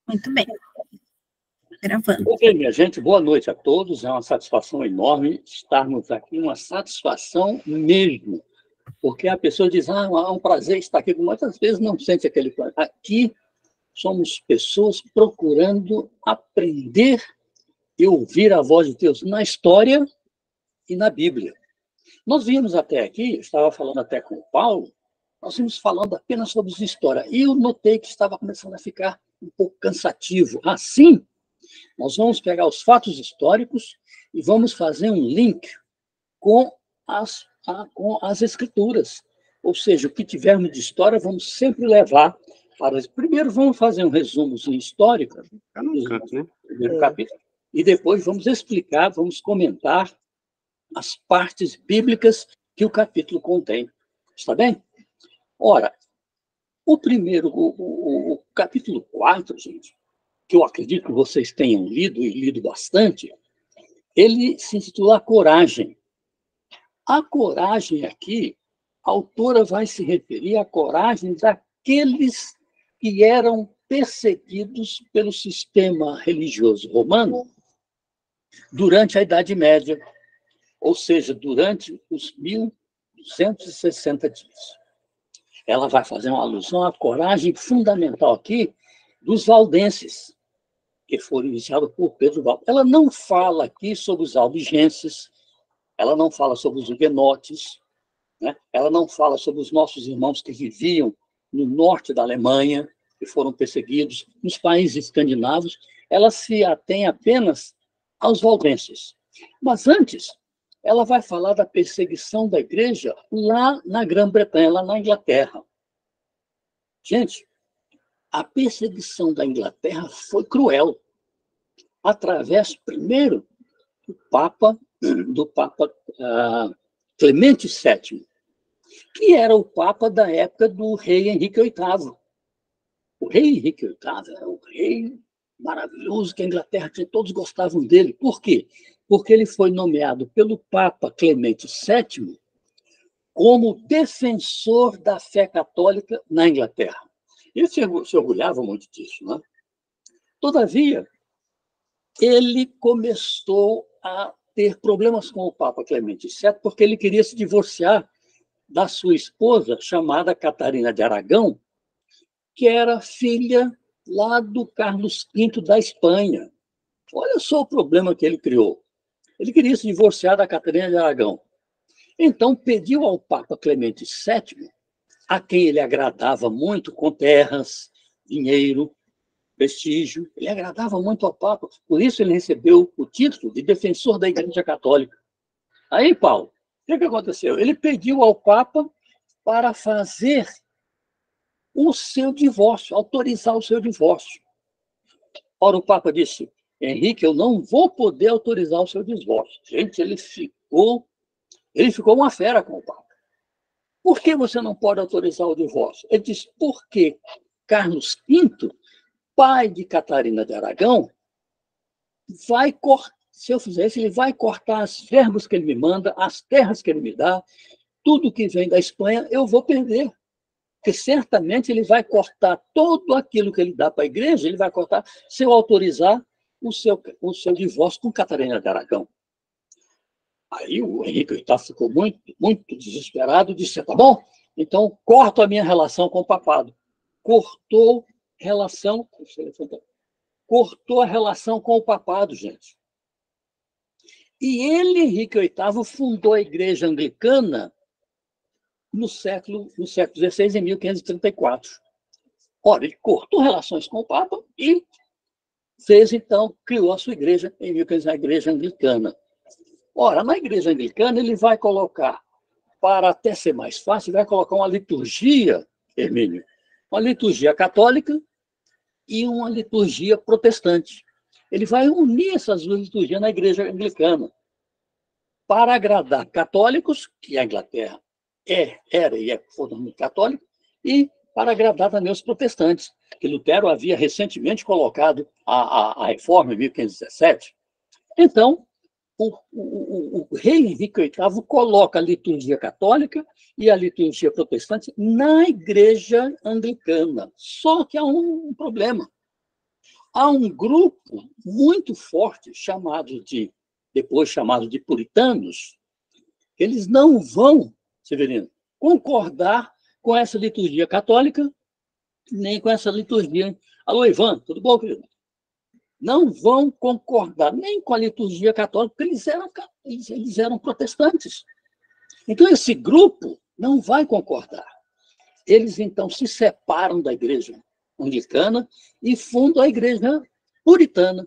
Muito bem, gravando. Ok, minha gente, boa noite a todos. É uma satisfação enorme estarmos aqui, uma satisfação mesmo, porque a pessoa diz, é um prazer estar aqui, muitas vezes não sente aquele prazer. Aqui somos pessoas procurando aprender e ouvir a voz de Deus na história e na Bíblia. Nós vimos até aqui, estava falando até com o Paulo, nós vimos falando apenas sobre história, e eu notei que estava começando a ficar um pouco cansativo. Assim, nós vamos pegar os fatos históricos e vamos fazer um link com com as escrituras. Ou seja, o que tivermos de história, vamos sempre levar para... Primeiro, vamos fazer um resumo histórico, né? Primeiro capítulo, e depois vamos explicar, vamos comentar as partes bíblicas que o capítulo contém. Está bem? Ora, o capítulo 4, gente, que eu acredito que vocês tenham lido e lido bastante, ele se intitula A Coragem. A coragem aqui, a autora vai se referir à coragem daqueles que eram perseguidos pelo sistema religioso romano durante a Idade Média, ou seja, durante os 1260 dias. Ela vai fazer uma alusão à coragem fundamental aqui dos valdenses, que foram iniciados por Pedro Valdo. Ela não fala aqui sobre os albigenses, ela não fala sobre os huguenotes, né? Ela não fala sobre os nossos irmãos que viviam no norte da Alemanha, que foram perseguidos, nos países escandinavos. Ela se atém apenas aos valdenses. Mas antes, ela vai falar da perseguição da igreja lá na Grã-Bretanha, lá na Inglaterra. Gente, a perseguição da Inglaterra foi cruel, através, primeiro, do Papa Clemente VII, que era o Papa da época do rei Henrique VIII. O rei Henrique VIII era um rei maravilhoso, que a Inglaterra tinha, todos gostavam dele. Por quê? Porque ele foi nomeado pelo Papa Clemente VII como defensor da fé católica na Inglaterra. Ele se orgulhava muito disso, né? Todavia, ele começou a ter problemas com o Papa Clemente VII, porque ele queria se divorciar da sua esposa, chamada Catarina de Aragão, que era filha lá do Carlos V da Espanha. Olha só o problema que ele criou. Ele queria se divorciar da Catarina de Aragão. Então, pediu ao Papa Clemente VII, a quem ele agradava muito com terras, dinheiro, prestígio. Ele agradava muito ao Papa, por isso ele recebeu o título de defensor da Igreja Católica. Aí, Paulo, o que aconteceu? Ele pediu ao Papa para fazer o seu divórcio, autorizar o seu divórcio. Ora, o Papa disse, Henrique, eu não vou poder autorizar o seu divórcio. Gente, ele ficou uma fera com o Papa. Por que você não pode autorizar o divórcio? Ele disse, porque Carlos V, pai de Catarina de Aragão, vai cortar, se eu fizer isso, ele vai cortar as verbas que ele me manda, as terras que ele me dá, tudo que vem da Espanha, eu vou perder. Porque certamente ele vai cortar tudo aquilo que ele dá para a igreja, ele vai cortar se eu autorizar o seu divórcio com Catarina de Aragão. Aí o Henrique VIII ficou muito, muito desesperado, disse, tá bom, então corto a minha relação com o papado. Cortou a relação com o papado, gente. E ele, Henrique VIII, fundou a igreja anglicana no século XVI, em 1534. Ora, ele cortou relações com o Papa e fez, então, criou a sua igreja, em 1500, a igreja anglicana. Ora, na igreja anglicana, ele vai colocar, para até ser mais fácil, vai colocar uma liturgia, Hermínio, uma liturgia católica e uma liturgia protestante. Ele vai unir essas duas liturgias na igreja anglicana para agradar católicos, que a Inglaterra era e é fortemente católica, e para agradar também os protestantes, que Lutero havia recentemente colocado a reforma em 1517. Então, o rei Henrique VIII coloca a liturgia católica e a liturgia protestante na igreja anglicana. Só que há um problema. há um grupo muito forte, depois chamado de puritanos, eles não vão, Severino, concordar com essa liturgia católica, nem com essa liturgia. Alô, Ivan, tudo bom, querido? Não vão concordar nem com a liturgia católica, porque eles eram protestantes. Então, esse grupo não vai concordar. Eles, então, se separam da igreja anglicana e fundam a igreja puritana.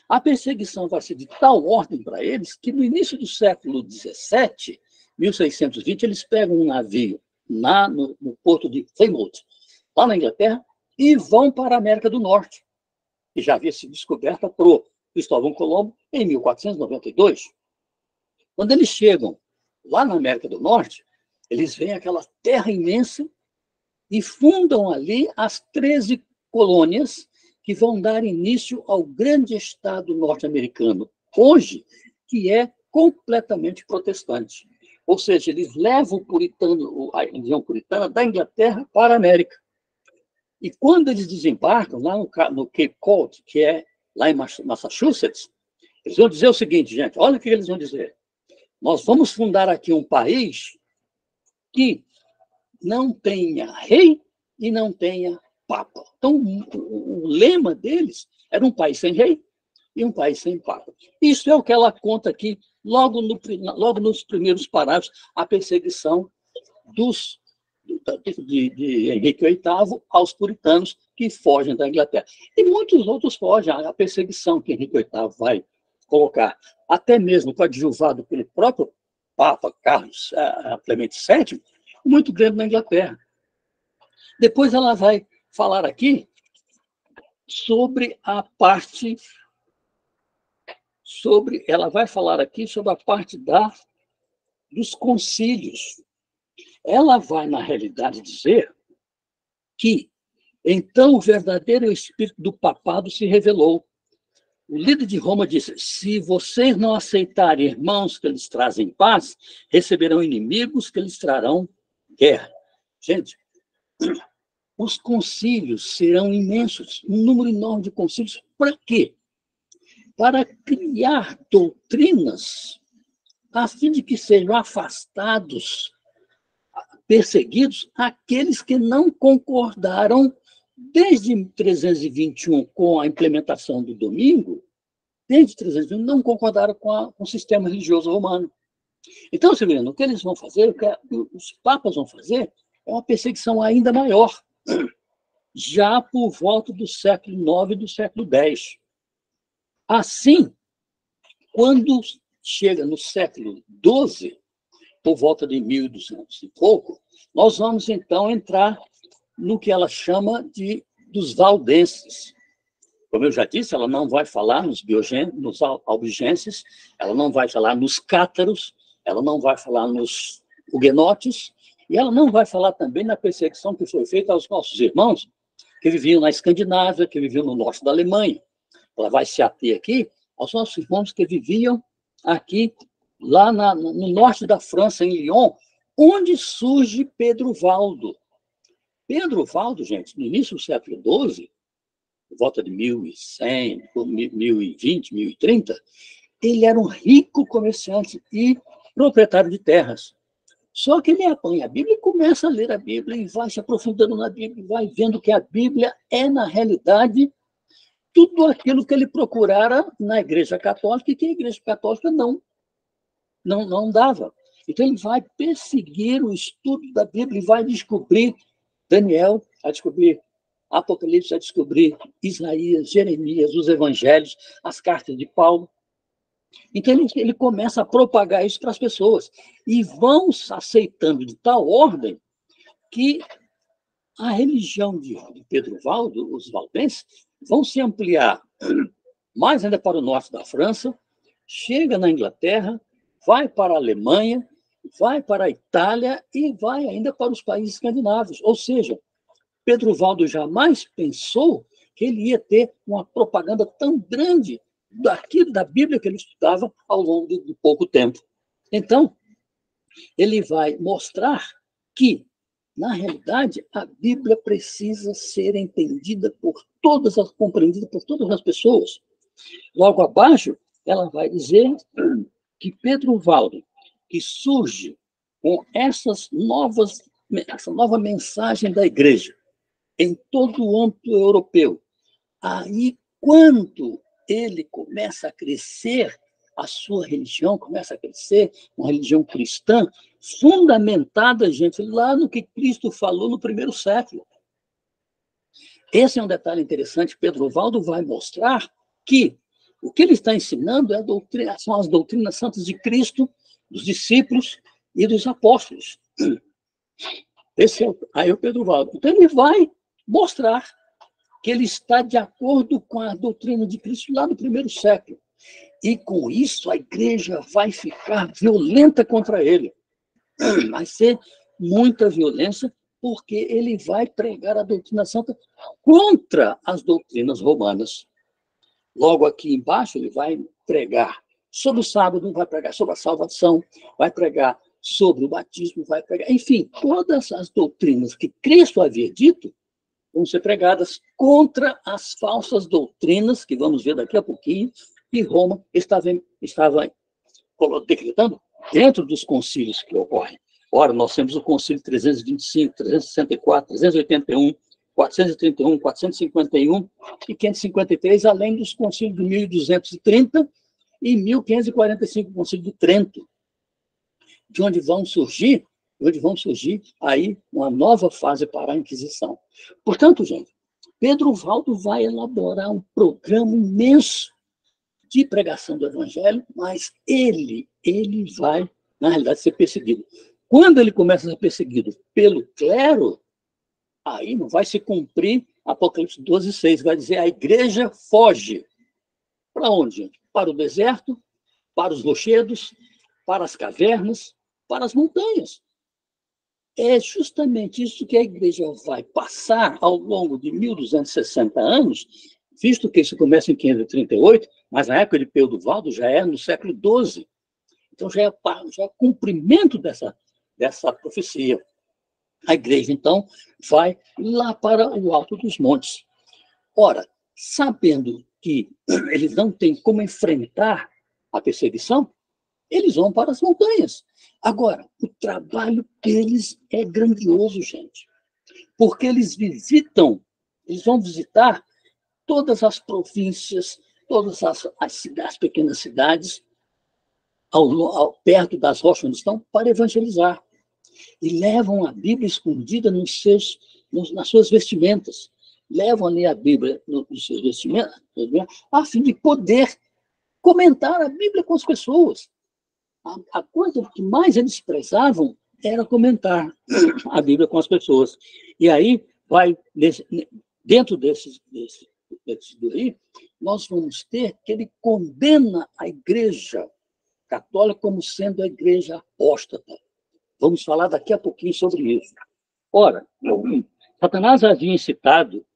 A perseguição vai ser de tal ordem para eles que, no início do século XVII, 1620, eles pegam um navio no porto de Plymouth, lá na Inglaterra, e vão para a América do Norte, que já havia sido descoberta por Cristóvão Colombo em 1492. Quando eles chegam lá na América do Norte, eles veem aquela terra imensa e fundam ali as 13 colônias que vão dar início ao grande Estado norte-americano, hoje, que é completamente protestante. Ou seja, eles levam a religião puritana da Inglaterra para a América. E quando eles desembarcam lá no Cape Cod, que é lá em Massachusetts, eles vão dizer o seguinte, gente, olha o que eles vão dizer. Nós vamos fundar aqui um país que não tenha rei e não tenha papa. Então, o lema deles era um país sem rei e um país sem papa. Isso é o que ela conta aqui, logo nos primeiros parágrafos, a perseguição de Henrique VIII aos puritanos que fogem da Inglaterra. E muitos outros fogem. A perseguição que Henrique VIII vai colocar, até mesmo coadjuvado pelo próprio Papa Carlos Clemente VII, muito grande na Inglaterra. Depois ela vai falar aqui sobre a parte dos concílios. Ela vai, na realidade, dizer que, então, o verdadeiro espírito do papado se revelou. O líder de Roma disse, se vocês não aceitarem irmãos que eles trazem paz, receberão inimigos que eles trarão guerra. Gente, os concílios serão imensos, um número enorme de concílios. Para quê? Para criar doutrinas a fim de que sejam afastados, perseguidos, aqueles que não concordaram desde 321 com a implementação do domingo, desde 321 não concordaram com o sistema religioso romano. Então, Severino, o que eles vão fazer, o que os papas vão fazer, é uma perseguição ainda maior, já por volta do século IX e do século X. Assim, quando chega no século XII, por volta de 1200 e pouco, nós vamos, então, entrar no que ela chama dos valdenses. Como eu já disse, ela não vai falar nos albigenses, ela não vai falar nos cátaros, ela não vai falar nos huguenotes, e ela não vai falar também na perseguição que foi feita aos nossos irmãos que viviam na Escandinávia, que viviam no norte da Alemanha. Ela vai se ater aqui aos nossos irmãos que viviam aqui, lá no norte da França, em Lyon, onde surge Pedro Valdo. Pedro Valdo, gente, no início do século XII, por volta de 1100, 1020, 1030, ele era um rico comerciante e proprietário de terras. Só que ele apanha a Bíblia e começa a ler a Bíblia e vai se aprofundando na Bíblia, vai vendo que a Bíblia é, na realidade, tudo aquilo que ele procurara na Igreja Católica e que a Igreja Católica não dava. Então, ele vai perseguir o estudo da Bíblia e vai descobrir Daniel, vai descobrir Apocalipse, vai descobrir Isaías, Jeremias, os Evangelhos, as cartas de Paulo. Então, ele começa a propagar isso para as pessoas. E vão aceitando de tal ordem que a religião de Pedro Valdo, os valdenses, vão se ampliar mais ainda para o norte da França, chega na Inglaterra, vai para a Alemanha, vai para a Itália e vai ainda para os países escandinavos. Ou seja, Pedro Valdo jamais pensou que ele ia ter uma propaganda tão grande daquilo da Bíblia que ele estudava ao longo de pouco tempo. Então, ele vai mostrar que Na realidade, a Bíblia precisa ser compreendida por todas as pessoas. Logo abaixo, ela vai dizer que Pedro Valdo, que surge com essa nova mensagem da igreja em todo o âmbito europeu, aí, quando ele começa a crescer, a sua religião começa a crescer, uma religião cristã, fundamentada, gente, lá no que Cristo falou no primeiro século. Esse é um detalhe interessante. Pedro Valdo vai mostrar que o que ele está ensinando são as doutrinas santas de Cristo, dos discípulos e dos apóstolos. Aí o Pedro Valdo. Então, ele vai mostrar que ele está de acordo com a doutrina de Cristo lá no primeiro século. E, com isso, a igreja vai ficar violenta contra ele. Vai ser muita violência, porque ele vai pregar a doutrina santa contra as doutrinas romanas. Logo aqui embaixo, ele vai pregar sobre o sábado, vai pregar sobre a salvação, vai pregar sobre o batismo, vai pregar... Enfim, todas as doutrinas que Cristo havia dito vão ser pregadas contra as falsas doutrinas, que vamos ver daqui a pouquinho, que Roma estava decretando dentro dos concílios que ocorrem. Ora, nós temos o concílio 325, 364, 381, 431, 451 e 553, além dos concílios de 1230 e 1545, o concílio de Trento, de onde vão surgir aí uma nova fase para a Inquisição. Portanto, gente, Pedro Valdo vai elaborar um programa imenso de pregação do Evangelho, mas ele vai, na realidade, ser perseguido. Quando ele começa a ser perseguido pelo clero, aí não vai se cumprir Apocalipse 12:6, vai dizer a igreja foge. Para onde, gente? Para o deserto, para os rochedos, para as cavernas, para as montanhas. É justamente isso que a igreja vai passar ao longo de 1260 anos, visto que isso começa em 538, mas na época de Pedro Valdo já é no século XII. Então já é cumprimento dessa profecia. A igreja, então, vai lá para o alto dos montes. Ora, sabendo que eles não têm como enfrentar a perseguição, eles vão para as montanhas. Agora, o trabalho deles é grandioso, gente, porque eles vão visitar todas as províncias, todas as pequenas cidades, perto das rochas onde estão, para evangelizar. E levam a Bíblia escondida nas suas vestimentas. Levam ali a Bíblia nos seus vestimentos, a fim de poder comentar a Bíblia com as pessoas. A coisa que mais eles prezavam era comentar a Bíblia com as pessoas. E aí, dentro desses daí, nós vamos ter que ele condena a igreja católica como sendo a igreja apóstata. Vamos falar daqui a pouquinho sobre isso. Ora, Satanás havia incitado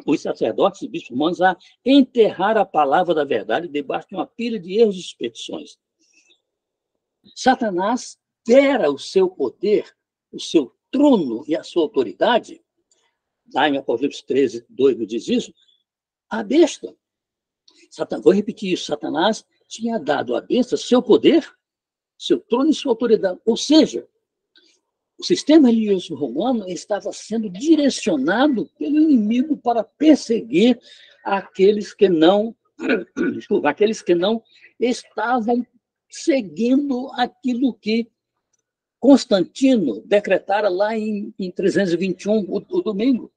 os sacerdotes e bispos romanos a enterrar a palavra da verdade debaixo de uma pilha de erros e suspeições. Satanás dera o seu poder, o seu trono e a sua autoridade, lá em Apocalipse 13:2 nos diz isso, à besta. Vou repetir isso, Satanás tinha dado à besta seu poder, seu trono e sua autoridade. Ou seja, o sistema religioso romano estava sendo direcionado pelo inimigo para perseguir aqueles que não estavam seguindo aquilo que Constantino decretara lá em 321, o domingo.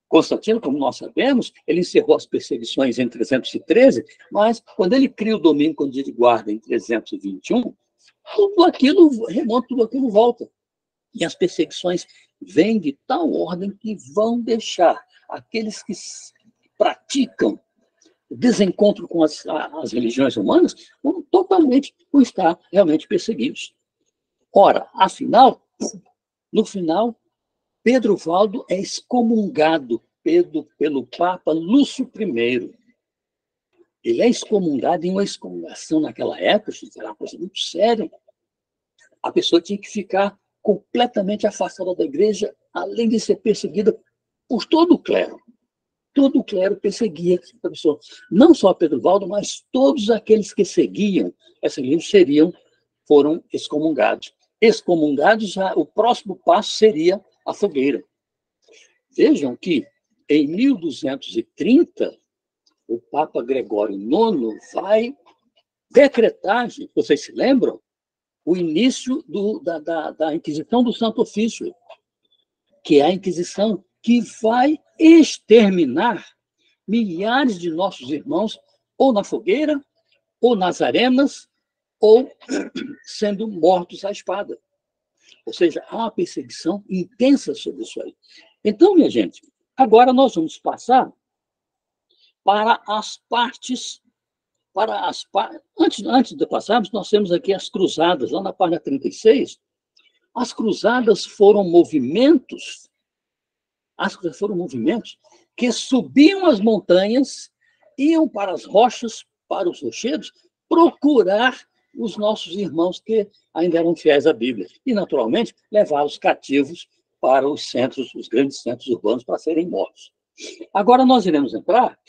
Constantino, como nós sabemos, ele encerrou as perseguições em 313, mas quando ele cria o domingo como dia de guarda em 321, tudo aquilo remonta, tudo aquilo volta. E as perseguições vêm de tal ordem que vão deixar aqueles que praticam o desencontro com as religiões humanas vão totalmente estar realmente perseguidos. Ora, no final, Pedro Valdo é excomungado pelo Papa Lúcio I. Ele é excomungado em uma excomungação naquela época, era uma coisa muito séria. A pessoa tinha que ficar completamente afastada da igreja, além de ser perseguida por todo o clero. Todo o clero perseguia essa pessoa. Não só Pedro Valdo, mas todos aqueles que seguiam essa igreja foram excomungados. Excomungados, já, o próximo passo seria a fogueira. Vejam que, em 1230, o Papa Gregório IX vai decretar, vocês se lembram, o início da Inquisição do Santo Ofício, que é a Inquisição que vai exterminar milhares de nossos irmãos, ou na fogueira, ou nas arenas, ou sendo mortos à espada. Ou seja, há uma perseguição intensa sobre isso aí. Então, minha gente, agora nós vamos passar para as partes. Antes de passarmos, nós temos aqui as cruzadas, lá na página 36. As cruzadas foram movimentos que subiam as montanhas, iam para as rochas, para os rochedos, procurar os nossos irmãos que ainda eram fiéis à Bíblia. E, naturalmente, levá-los cativos para os centros, os grandes centros urbanos, para serem mortos. Agora nós iremos entrar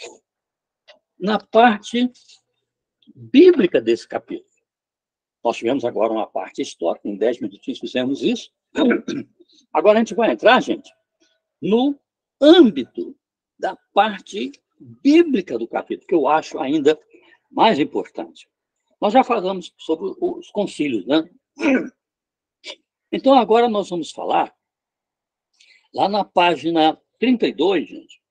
na parte bíblica desse capítulo. Nós tivemos agora uma parte histórica, em 10 minutinhos fizemos isso. Agora a gente vai entrar, gente, no âmbito da parte bíblica do capítulo, que eu acho ainda mais importante. Nós já falamos sobre os concílios, né? Então, agora nós vamos falar, lá na página 32, gente,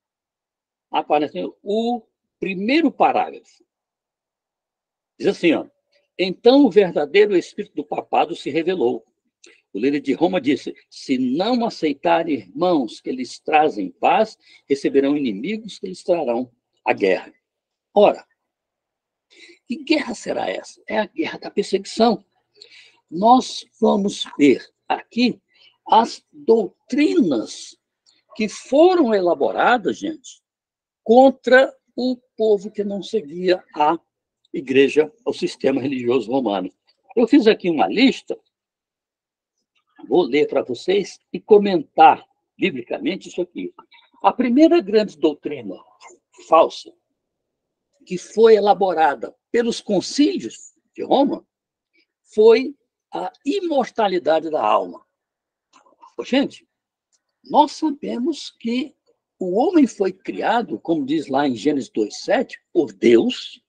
aparece o primeiro parágrafo. Diz assim, ó, então o verdadeiro espírito do papado se revelou. O líder de Roma disse, se não aceitarem irmãos que lhes trazem paz, receberão inimigos que lhes trarão a guerra. Ora, que guerra será essa? É a guerra da perseguição. Nós vamos ver aqui as doutrinas que foram elaboradas, gente, contra o povo que não seguia a igreja, o sistema religioso romano. Eu fiz aqui uma lista, vou ler para vocês e comentar biblicamente isso aqui. A primeira grande doutrina falsa que foi elaborada pelos concílios de Roma foi a imortalidade da alma. Gente, nós sabemos que o homem foi criado, como diz lá em Gênesis 2:7, por Deus.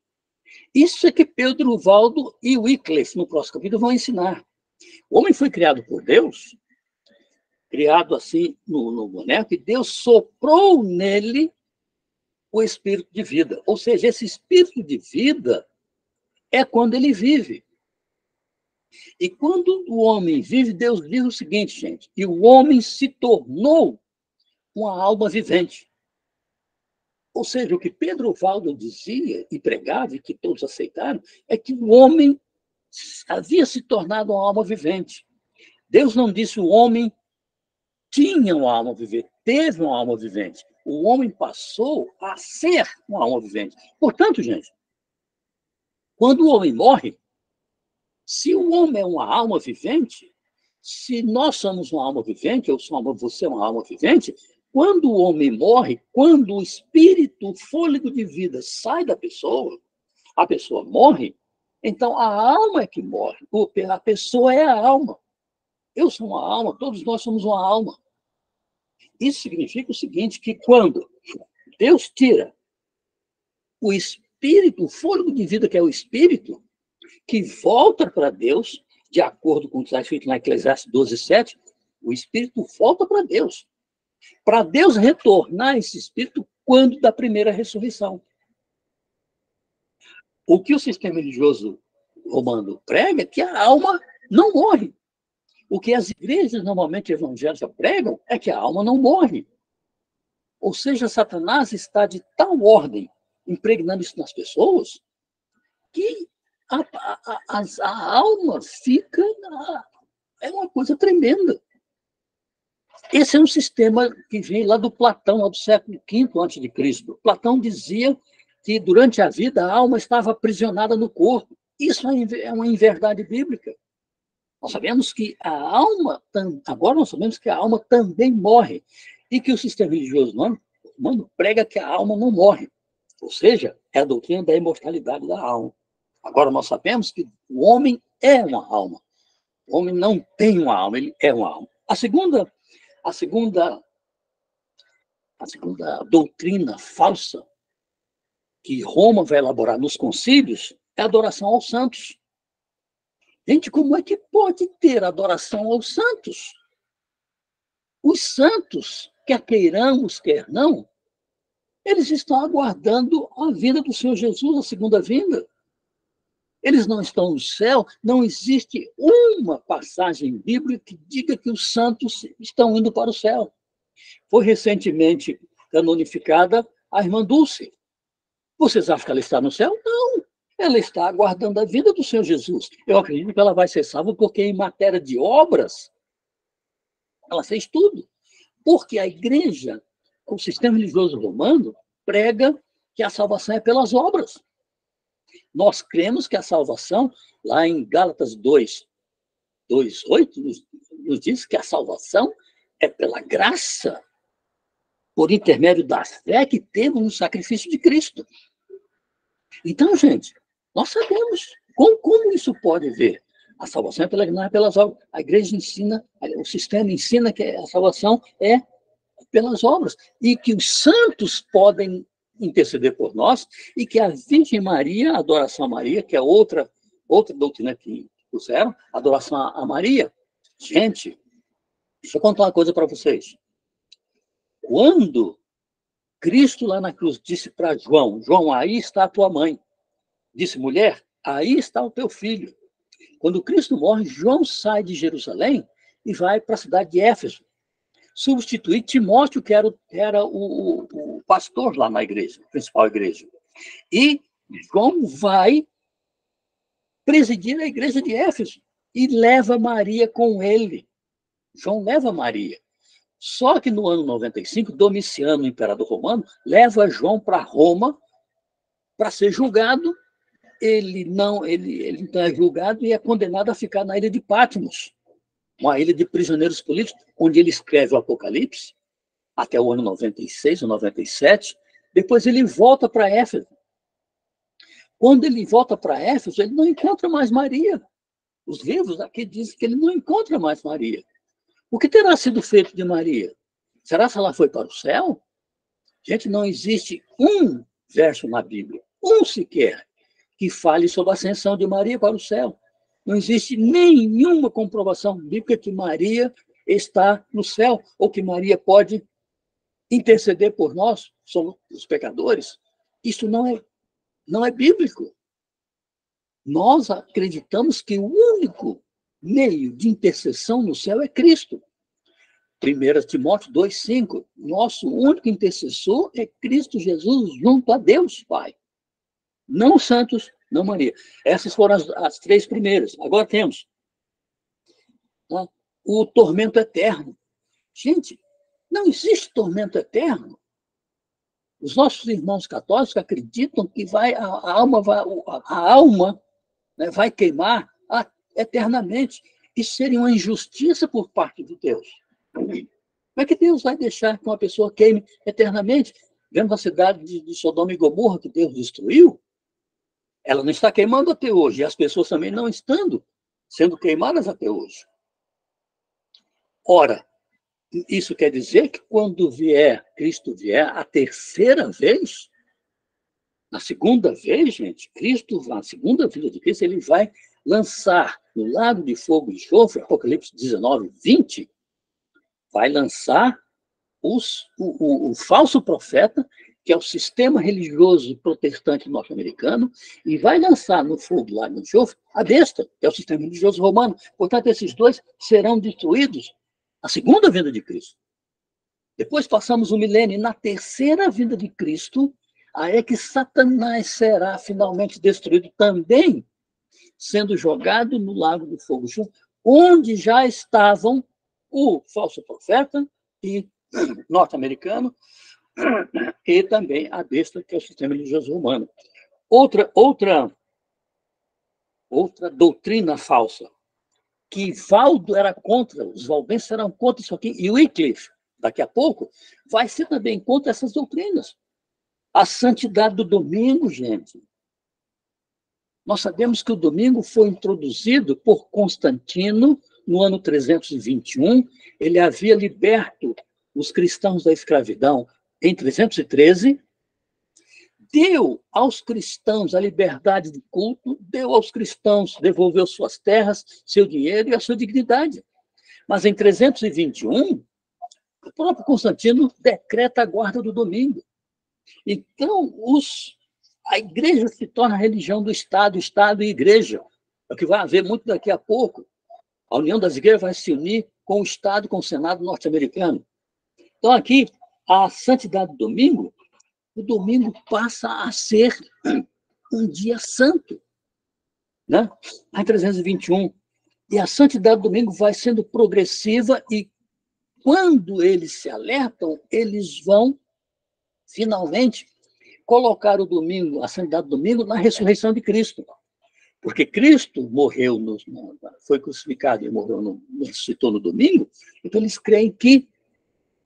Isso é que Pedro Valdo e Wycliffe, no próximo capítulo, vão ensinar. O homem foi criado por Deus, criado assim no boneco, e Deus soprou nele o espírito de vida. Ou seja, esse espírito de vida é quando ele vive. E quando o homem vive, Deus diz o seguinte, gente, e o homem se tornou uma alma vivente. Ou seja, o que Pedro Valdo dizia e pregava, e que todos aceitaram, é que o homem havia se tornado uma alma vivente. Deus não disse o homem tinha uma alma vivente, teve uma alma vivente. O homem passou a ser uma alma vivente. Portanto, gente, quando o homem morre, se o homem é uma alma vivente, se nós somos uma alma vivente, você é uma alma vivente, quando o homem morre, quando o espírito, o fôlego de vida sai da pessoa, a pessoa morre, então a alma é que morre, a pessoa é a alma. Eu sou uma alma, todos nós somos uma alma. Isso significa o seguinte, que quando Deus tira o espírito, o fôlego de vida que é o espírito, que volta para Deus, de acordo com o que está escrito na Eclesiastes 12:7, o espírito volta para Deus. Para Deus retornar esse espírito quando da primeira ressurreição. O que o sistema religioso romano prega é que a alma não morre. O que as igrejas normalmente evangélicas pregam é que a alma não morre. Ou seja, Satanás está de tal ordem impregnando isso nas pessoas que a alma fica... É uma coisa tremenda. Esse é um sistema que vem lá do Platão, lá do século V a.C. Platão dizia que durante a vida a alma estava aprisionada no corpo. Isso é uma inverdade bíblica. Nós sabemos que a alma, agora nós sabemos que a alma também morre, e que o sistema religioso humano prega que a alma não morre, ou seja, é a doutrina da imortalidade da alma. Agora nós sabemos que o homem é uma alma. O homem não tem uma alma, ele é uma alma. A segunda doutrina falsa que Roma vai elaborar nos concílios é a adoração aos santos. Gente, como é que pode ter adoração aos santos? Os santos, quer queiramos, quer não, eles estão aguardando a vinda do Senhor Jesus, a segunda vinda. Eles não estão no céu, não existe uma passagem bíblica que diga que os santos estão indo para o céu. Foi recentemente canonificada a irmã Dulce. Vocês acham que ela está no céu? Não. Ela está aguardando a vinda do Senhor Jesus. Eu acredito que ela vai ser salva porque, em matéria de obras, ela fez tudo. Porque a igreja, o sistema religioso romano, prega que a salvação é pelas obras. Nós cremos que a salvação, lá em Gálatas 2:8, nos diz que a salvação é pela graça, por intermédio da fé que temos no sacrifício de Cristo. Então, gente, nós sabemos como isso pode ver. A salvação não é pelas obras. A igreja ensina, o sistema ensina que a salvação é pelas obras. E que os santos podem interceder por nós, e que a Virgem Maria, a adoração a Maria, que é outra doutrina que puseram, a adoração a Maria. Gente, deixa eu contar uma coisa para vocês. Quando Cristo lá na cruz disse para João, aí está a tua mãe. Disse, mulher, aí está o teu filho. Quando Cristo morre, João sai de Jerusalém e vai para a cidade de Éfeso, substituir Timóteo, que era o pastor lá na igreja, principal igreja. E João vai presidir a igreja de Éfeso e leva Maria com ele. João leva Maria. Só que no ano 95, Domiciano, o imperador romano, leva João para Roma para ser julgado. Ele então é julgado e é condenado a ficar na ilha de Patmos, uma ilha de prisioneiros políticos, onde ele escreve o Apocalipse, até o ano 96 ou 97. Depois ele volta para Éfeso. Quando ele volta para Éfeso, ele não encontra mais Maria. Os livros aqui dizem que ele não encontra mais Maria. O que terá sido feito de Maria? Será que ela foi para o céu? Gente, não existe um verso na Bíblia, um sequer, que fale sobre a ascensão de Maria para o céu. Não existe nenhuma comprovação bíblica que Maria está no céu, ou que Maria pode interceder por nós, somos os pecadores. Isso não é bíblico. Nós acreditamos que o único meio de intercessão no céu é Cristo. 1 Timóteo 2:5, nosso único intercessor é Cristo Jesus junto a Deus Pai. Não os santos, não Maria. Essas foram as três primeiras. Agora temos o tormento eterno. Gente, não existe tormento eterno. Os nossos irmãos católicos acreditam que a alma vai queimar eternamente. Isso seria uma injustiça por parte de Deus. Como é que Deus vai deixar que uma pessoa queime eternamente? Vendo a cidade de Sodoma e Gomorra que Deus destruiu, ela não está queimando até hoje, e as pessoas também não estão sendo queimadas até hoje. Ora, isso quer dizer que quando Cristo vier a terceira vez, na segunda vez, gente, na segunda vinda de Cristo, ele vai lançar no lago de fogo e enxofre, Apocalipse 19:20, vai lançar o falso profeta, que é o sistema religioso protestante norte-americano, e vai lançar no fogo lá no enxofre a besta, que é o sistema religioso romano. Portanto, esses dois serão destruídos na segunda vinda de Cristo. Depois passamos o milênio, e na terceira vinda de Cristo, aí é que Satanás será finalmente destruído também, sendo jogado no lago de fogo, onde já estavam o falso profeta e norte-americano, e também a besta, que é o sistema religioso romano. Outra doutrina falsa. que Valdo era contra, os valdenses eram contra isso aqui, e Wycliffe, daqui a pouco, vai ser também contra essas doutrinas. A santidade do domingo, gente. Nós sabemos que o domingo foi introduzido por Constantino no ano 321. Ele havia liberto os cristãos da escravidão em 313, deu aos cristãos a liberdade de culto, deu aos cristãos, devolveu suas terras, seu dinheiro e a sua dignidade. Mas em 321, o próprio Constantino decreta a guarda do domingo. Então, a igreja se torna a religião do Estado e igreja. É o que vai haver muito daqui a pouco. A união das igrejas vai se unir com o Estado, com o Senado norte-americano. Então, aqui, a santidade do domingo, o domingo passa a ser um dia santo, né? Em 321. E a santidade do domingo vai sendo progressiva e, quando eles se alertam, eles vão, finalmente, colocar o domingo, a santidade do domingo, na ressurreição de Cristo. Porque Cristo morreu, foi crucificado e morreu, ressuscitou no domingo, então eles creem que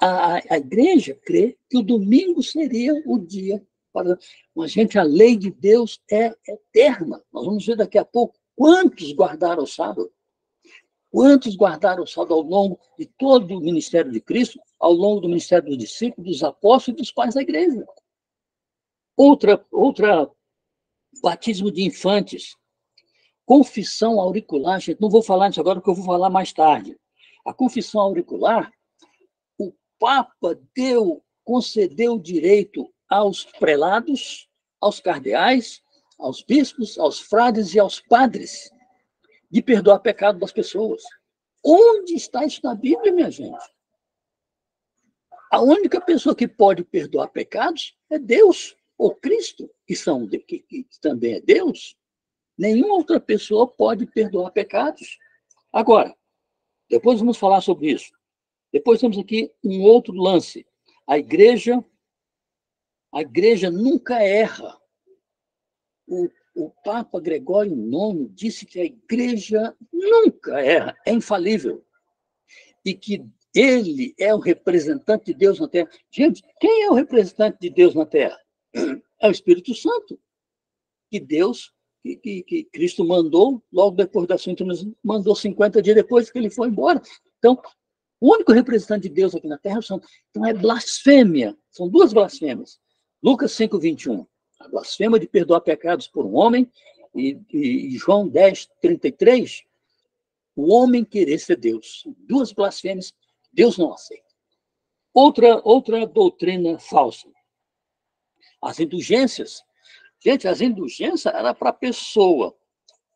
a igreja crê que o domingo seria o dia para... Mas, gente, a lei de Deus é eterna. Nós vamos ver daqui a pouco quantos guardaram o sábado. Quantos guardaram o sábado ao longo de todo o ministério de Cristo, ao longo do ministério dos discípulos, dos apóstolos e dos pais da igreja. Outra batismo de infantes. Confissão auricular, gente, não vou falar disso agora, porque eu vou falar mais tarde. A confissão auricular, o Papa concedeu direito aos prelados, aos cardeais, aos bispos, aos frades e aos padres de perdoar pecado das pessoas. Onde está isso na Bíblia, minha gente? A única pessoa que pode perdoar pecados é Deus, ou Cristo, que também é Deus. Nenhuma outra pessoa pode perdoar pecados. Agora, depois vamos falar sobre isso. Depois temos aqui um outro lance. A igreja nunca erra. O Papa Gregório IX disse que a igreja nunca erra, é infalível. E que ele é o representante de Deus na Terra. Gente, quem é o representante de Deus na Terra? É o Espírito Santo. Que Cristo mandou, logo depois da sua introdução, mandou 50 dias depois que ele foi embora. Então, o único representante de Deus aqui na Terra é o Santo. Então, é blasfêmia. São duas blasfêmias. Lucas 5:21. A blasfêmia de perdoar pecados por um homem. E João 10:33. O homem querer ser Deus. Duas blasfêmias. Deus não aceita. Outra doutrina falsa. As indulgências. Gente, as indulgências era para a pessoa.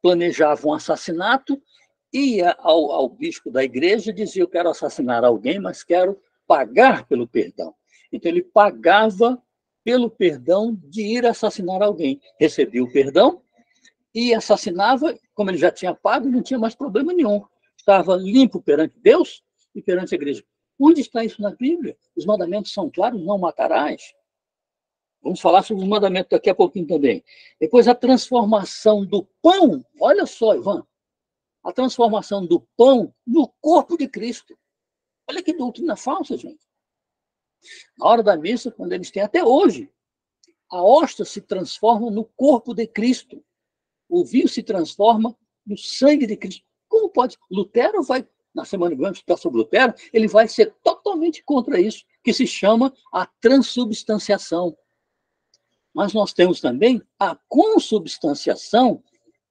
Planejava um assassinato, ia ao bispo da igreja e dizia: eu quero assassinar alguém, mas quero pagar pelo perdão. Então, ele pagava pelo perdão de ir assassinar alguém. Recebia o perdão e assassinava, como ele já tinha pago, não tinha mais problema nenhum. Estava limpo perante Deus e perante a igreja. Onde está isso na Bíblia? Os mandamentos são claros: não matarás. Vamos falar sobre os mandamentos daqui a pouquinho também. Depois, a transformação do pão. Olha só, Ivan. A transformação do pão no corpo de Cristo. Olha que doutrina falsa, gente. Na hora da missa, quando eles têm até hoje, a hóstia se transforma no corpo de Cristo. O vinho se transforma no sangue de Cristo. Como pode? Lutero vai, na semana que vamos estudar sobre Lutero, ele vai ser totalmente contra isso, que se chama a transubstanciação. Mas nós temos também a consubstanciação,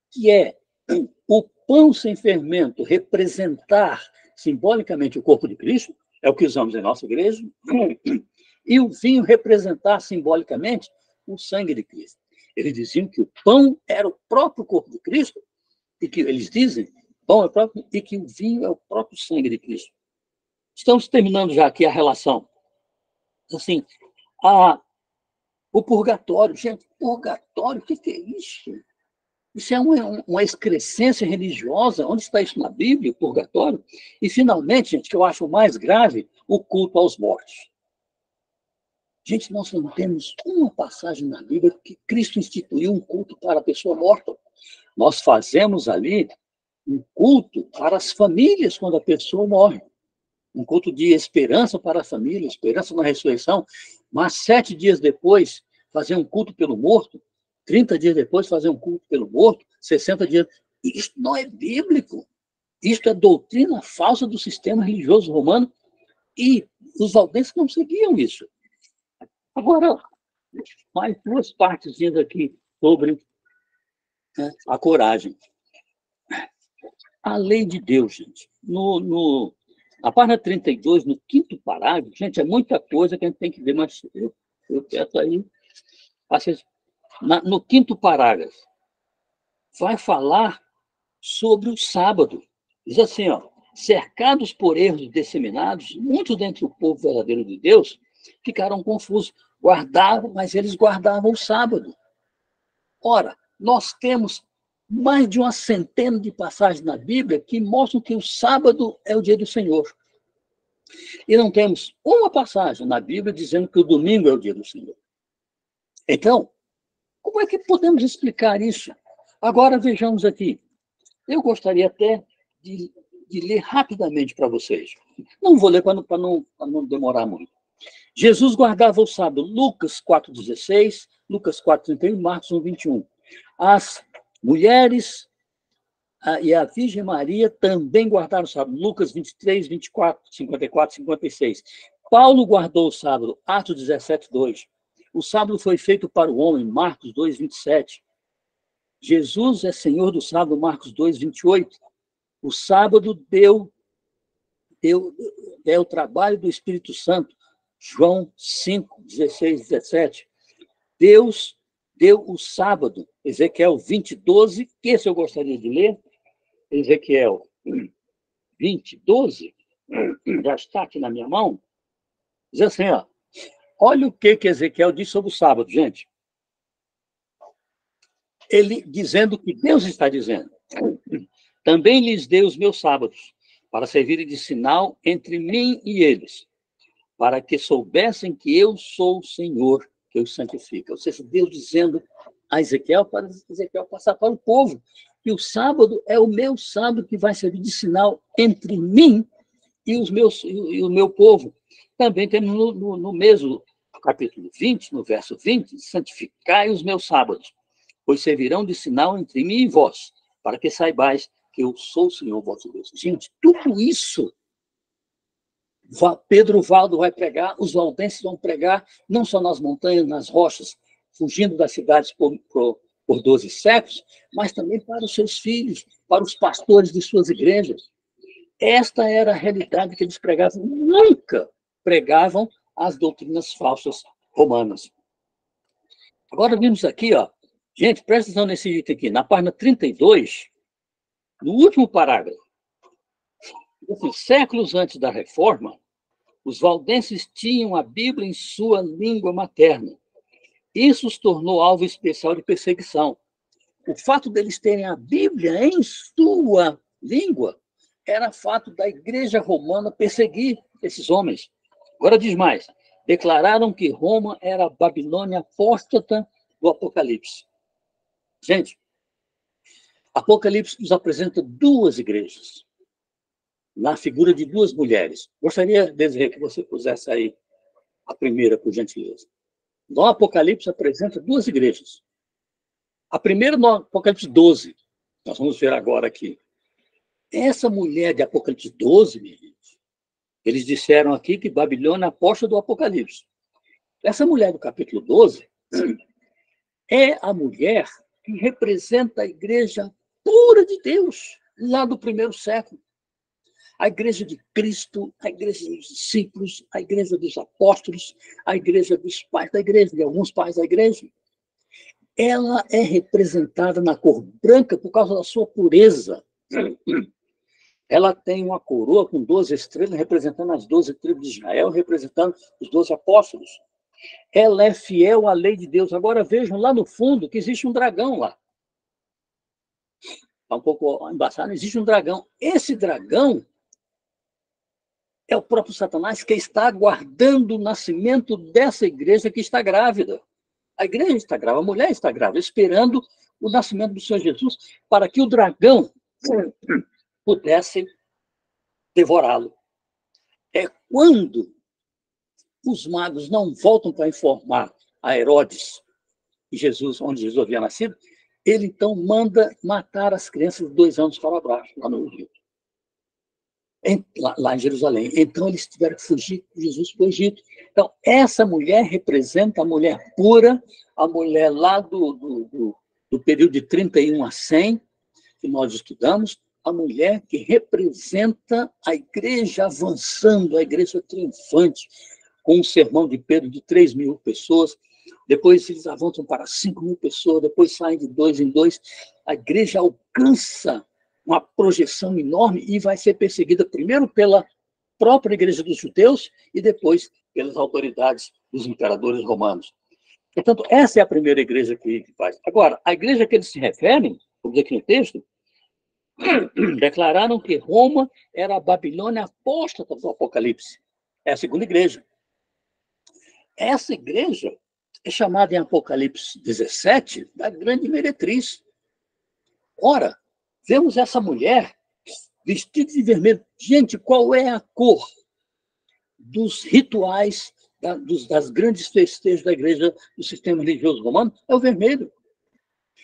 que é o pão sem fermento representar simbolicamente o corpo de Cristo, é o que usamos em nossa igreja, e o vinho representar simbolicamente o sangue de Cristo. Eles diziam que o pão era o próprio corpo de Cristo, e que eles dizem, pão é o próprio, e que o vinho é o próprio sangue de Cristo. Estamos terminando já aqui a relação. Assim, o purgatório, gente, purgatório, o que é isso? Isso é uma excrescência religiosa. Onde está isso na Bíblia, o purgatório? E, finalmente, gente, que eu acho o mais grave, o culto aos mortos. Gente, nós não temos uma passagem na Bíblia que Cristo instituiu um culto para a pessoa morta. Nós fazemos ali um culto para as famílias quando a pessoa morre. Um culto de esperança para a família, esperança na ressurreição. Mas 7 dias depois, fazer um culto pelo morto, 30 dias depois, fazer um culto pelo morto, 60 dias. Isso não é bíblico. Isto é doutrina falsa do sistema religioso romano e os valdenses não seguiam isso. Agora, mais 2 partezinhas aqui sobre, né, a coragem. A lei de Deus, gente. Na página 32, no 5º parágrafo, gente, é muita coisa que a gente tem que ver, mas eu peço aí. No 5º parágrafo, vai falar sobre o sábado. Diz assim, ó, cercados por erros disseminados, muitos dentre o povo verdadeiro de Deus ficaram confusos. Mas eles guardavam o sábado. Ora, nós temos mais de uma centena de passagens na Bíblia que mostram que o sábado é o dia do Senhor. E não temos uma passagem na Bíblia dizendo que o domingo é o dia do Senhor. Então, como é que podemos explicar isso? Agora vejamos aqui. Eu gostaria até de ler rapidamente para vocês. Não vou ler para não demorar muito. Jesus guardava o sábado, Lucas 4,16, Lucas 4,31, Marcos 1,21. As mulheres e a Virgem Maria também guardaram o sábado, Lucas 23, 24, 54, 56. Paulo guardou o sábado, Atos 17, 2. O sábado foi feito para o homem, Marcos 2, 27. Jesus é Senhor do sábado, Marcos 2, 28. O sábado é o trabalho do Espírito Santo, João 5, 16, 17. Deus deu o sábado, Ezequiel 20, 12, que esse eu gostaria de ler. Ezequiel 20, 12, já está aqui na minha mão. Diz assim, ó, olha o que Ezequiel diz sobre o sábado, gente. Ele dizendo que Deus está dizendo. Também lhes dei os meus sábados, para servirem de sinal entre mim e eles, para que soubessem que eu sou o Senhor que os santifica. Ou seja, Deus dizendo a Ezequiel, para Ezequiel passar para o povo, que o sábado é o meu sábado que vai servir de sinal entre mim e o meu povo. Também temos no mesmo capítulo 20, no verso 20, santificai os meus sábados, pois servirão de sinal entre mim e vós, para que saibais que eu sou o Senhor vosso Deus. Gente, tudo isso Pedro Valdo vai pregar, os valdenses vão pregar, não só nas montanhas, nas rochas, fugindo das cidades por 12 séculos, mas também para os seus filhos, para os pastores de suas igrejas. Esta era a realidade que eles pregavam. Nunca pregavam as doutrinas falsas romanas. Agora vimos aqui, ó. Gente, presta atenção nesse item aqui. Na página 32, no último parágrafo, séculos antes da Reforma, os valdenses tinham a Bíblia em sua língua materna. Isso os tornou alvo especial de perseguição. O fato deles terem a Bíblia em sua língua era fato da Igreja Romana perseguir esses homens. Agora diz mais. Declararam que Roma era a Babilônia apóstata do Apocalipse. Gente, Apocalipse nos apresenta 2 igrejas, na figura de 2 mulheres. Gostaria de dizer que você pusesse aí a primeira, por gentileza. No Apocalipse apresenta 2 igrejas. A primeira no Apocalipse 12, nós vamos ver agora aqui. Essa mulher de Apocalipse 12, minha gente, eles disseram aqui que Babilônia é a apóstata do Apocalipse. Essa mulher do capítulo 12 é a mulher que representa a igreja pura de Deus, lá do 1º século. A igreja de Cristo, a igreja dos discípulos, a igreja dos apóstolos, a igreja dos pais da igreja, de alguns pais da igreja. Ela é representada na cor branca por causa da sua pureza. Ela tem uma coroa com 12 estrelas, representando as 12 tribos de Israel, representando os 12 apóstolos. Ela é fiel à lei de Deus. Agora vejam lá no fundo que existe um dragão lá. Está um pouco embaçado, existe um dragão. Esse dragão é o próprio Satanás que está aguardando o nascimento dessa igreja que está grávida. A igreja está grávida, a mulher está grávida, esperando o nascimento do Senhor Jesus, para que o dragão pudessem devorá-lo. É quando os magos não voltam para informar a Herodes Jesus, onde Jesus havia nascido, ele então manda matar as crianças de 2 anos para baixo, lá no Egito. Lá em Jerusalém. Então, eles tiveram que fugir com Jesus para o Egito. Então, essa mulher representa a mulher pura, a mulher lá do período de 31 a 100, que nós estudamos, a mulher que representa a igreja avançando, a igreja triunfante, com um sermão de Pedro de 3.000 pessoas, depois eles avançam para 5.000 pessoas, depois saem de 2 em 2, a igreja alcança uma projeção enorme e vai ser perseguida primeiro pela própria igreja dos judeus e depois pelas autoridades dos imperadores romanos. Portanto, essa é a primeira igreja que faz. Agora, a igreja que eles se referem, como aqui no texto, declararam que Roma era a Babilônia apóstata do Apocalipse. É a segunda igreja. Essa igreja é chamada em Apocalipse 17 da grande meretriz. Ora, vemos essa mulher vestida de vermelho. Gente, qual é a cor dos rituais, das grandes festejos da igreja, do sistema religioso romano? É o vermelho.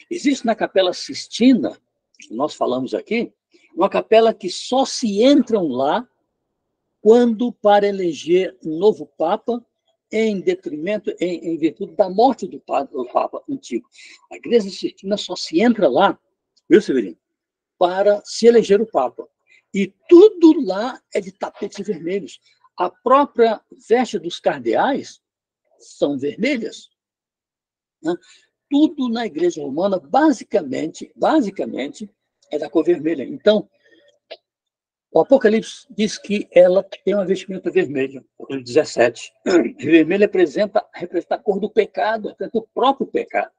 Existe na Capela Sistina, que nós falamos aqui, uma capela que só se entram lá quando para eleger um novo Papa, em detrimento, em virtude da morte do Papa antigo. A igreja Sistina só se entra lá, viu, Severino? Para se eleger o Papa. E tudo lá é de tapetes vermelhos. A própria veste dos cardeais são vermelhas. Né? Tudo na igreja romana, basicamente, é da cor vermelha. Então, o Apocalipse diz que ela tem uma vestimenta vermelha, no 17. E vermelho representa a cor do pecado, representa o próprio pecado.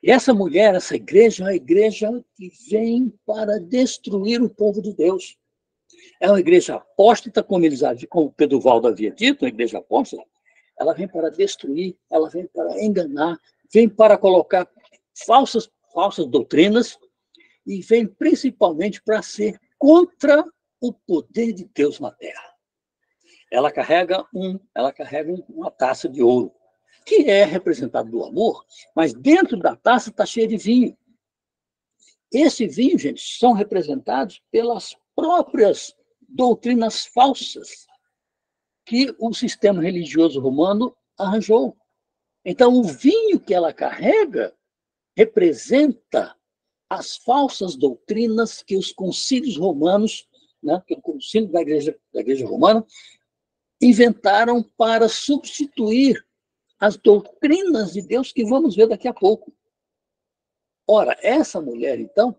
E essa mulher, essa igreja, é uma igreja que vem para destruir o povo de Deus. É uma igreja apóstata, como Pedro Valdo havia dito, uma igreja apóstata. Ela vem para destruir, ela vem para enganar, vem para colocar falsas doutrinas e vem principalmente para ser contra o poder de Deus na Terra. Ela carrega uma taça de ouro, que é representado do amor, mas dentro da taça está cheia de vinho. Esse vinho, gente, são representados pelas próprias doutrinas falsas que o sistema religioso romano arranjou. Então, o vinho que ela carrega representa as falsas doutrinas que os concílios romanos, né, que o concílio da igreja romana, inventaram para substituir as doutrinas de Deus que vamos ver daqui a pouco. Ora, essa mulher, então,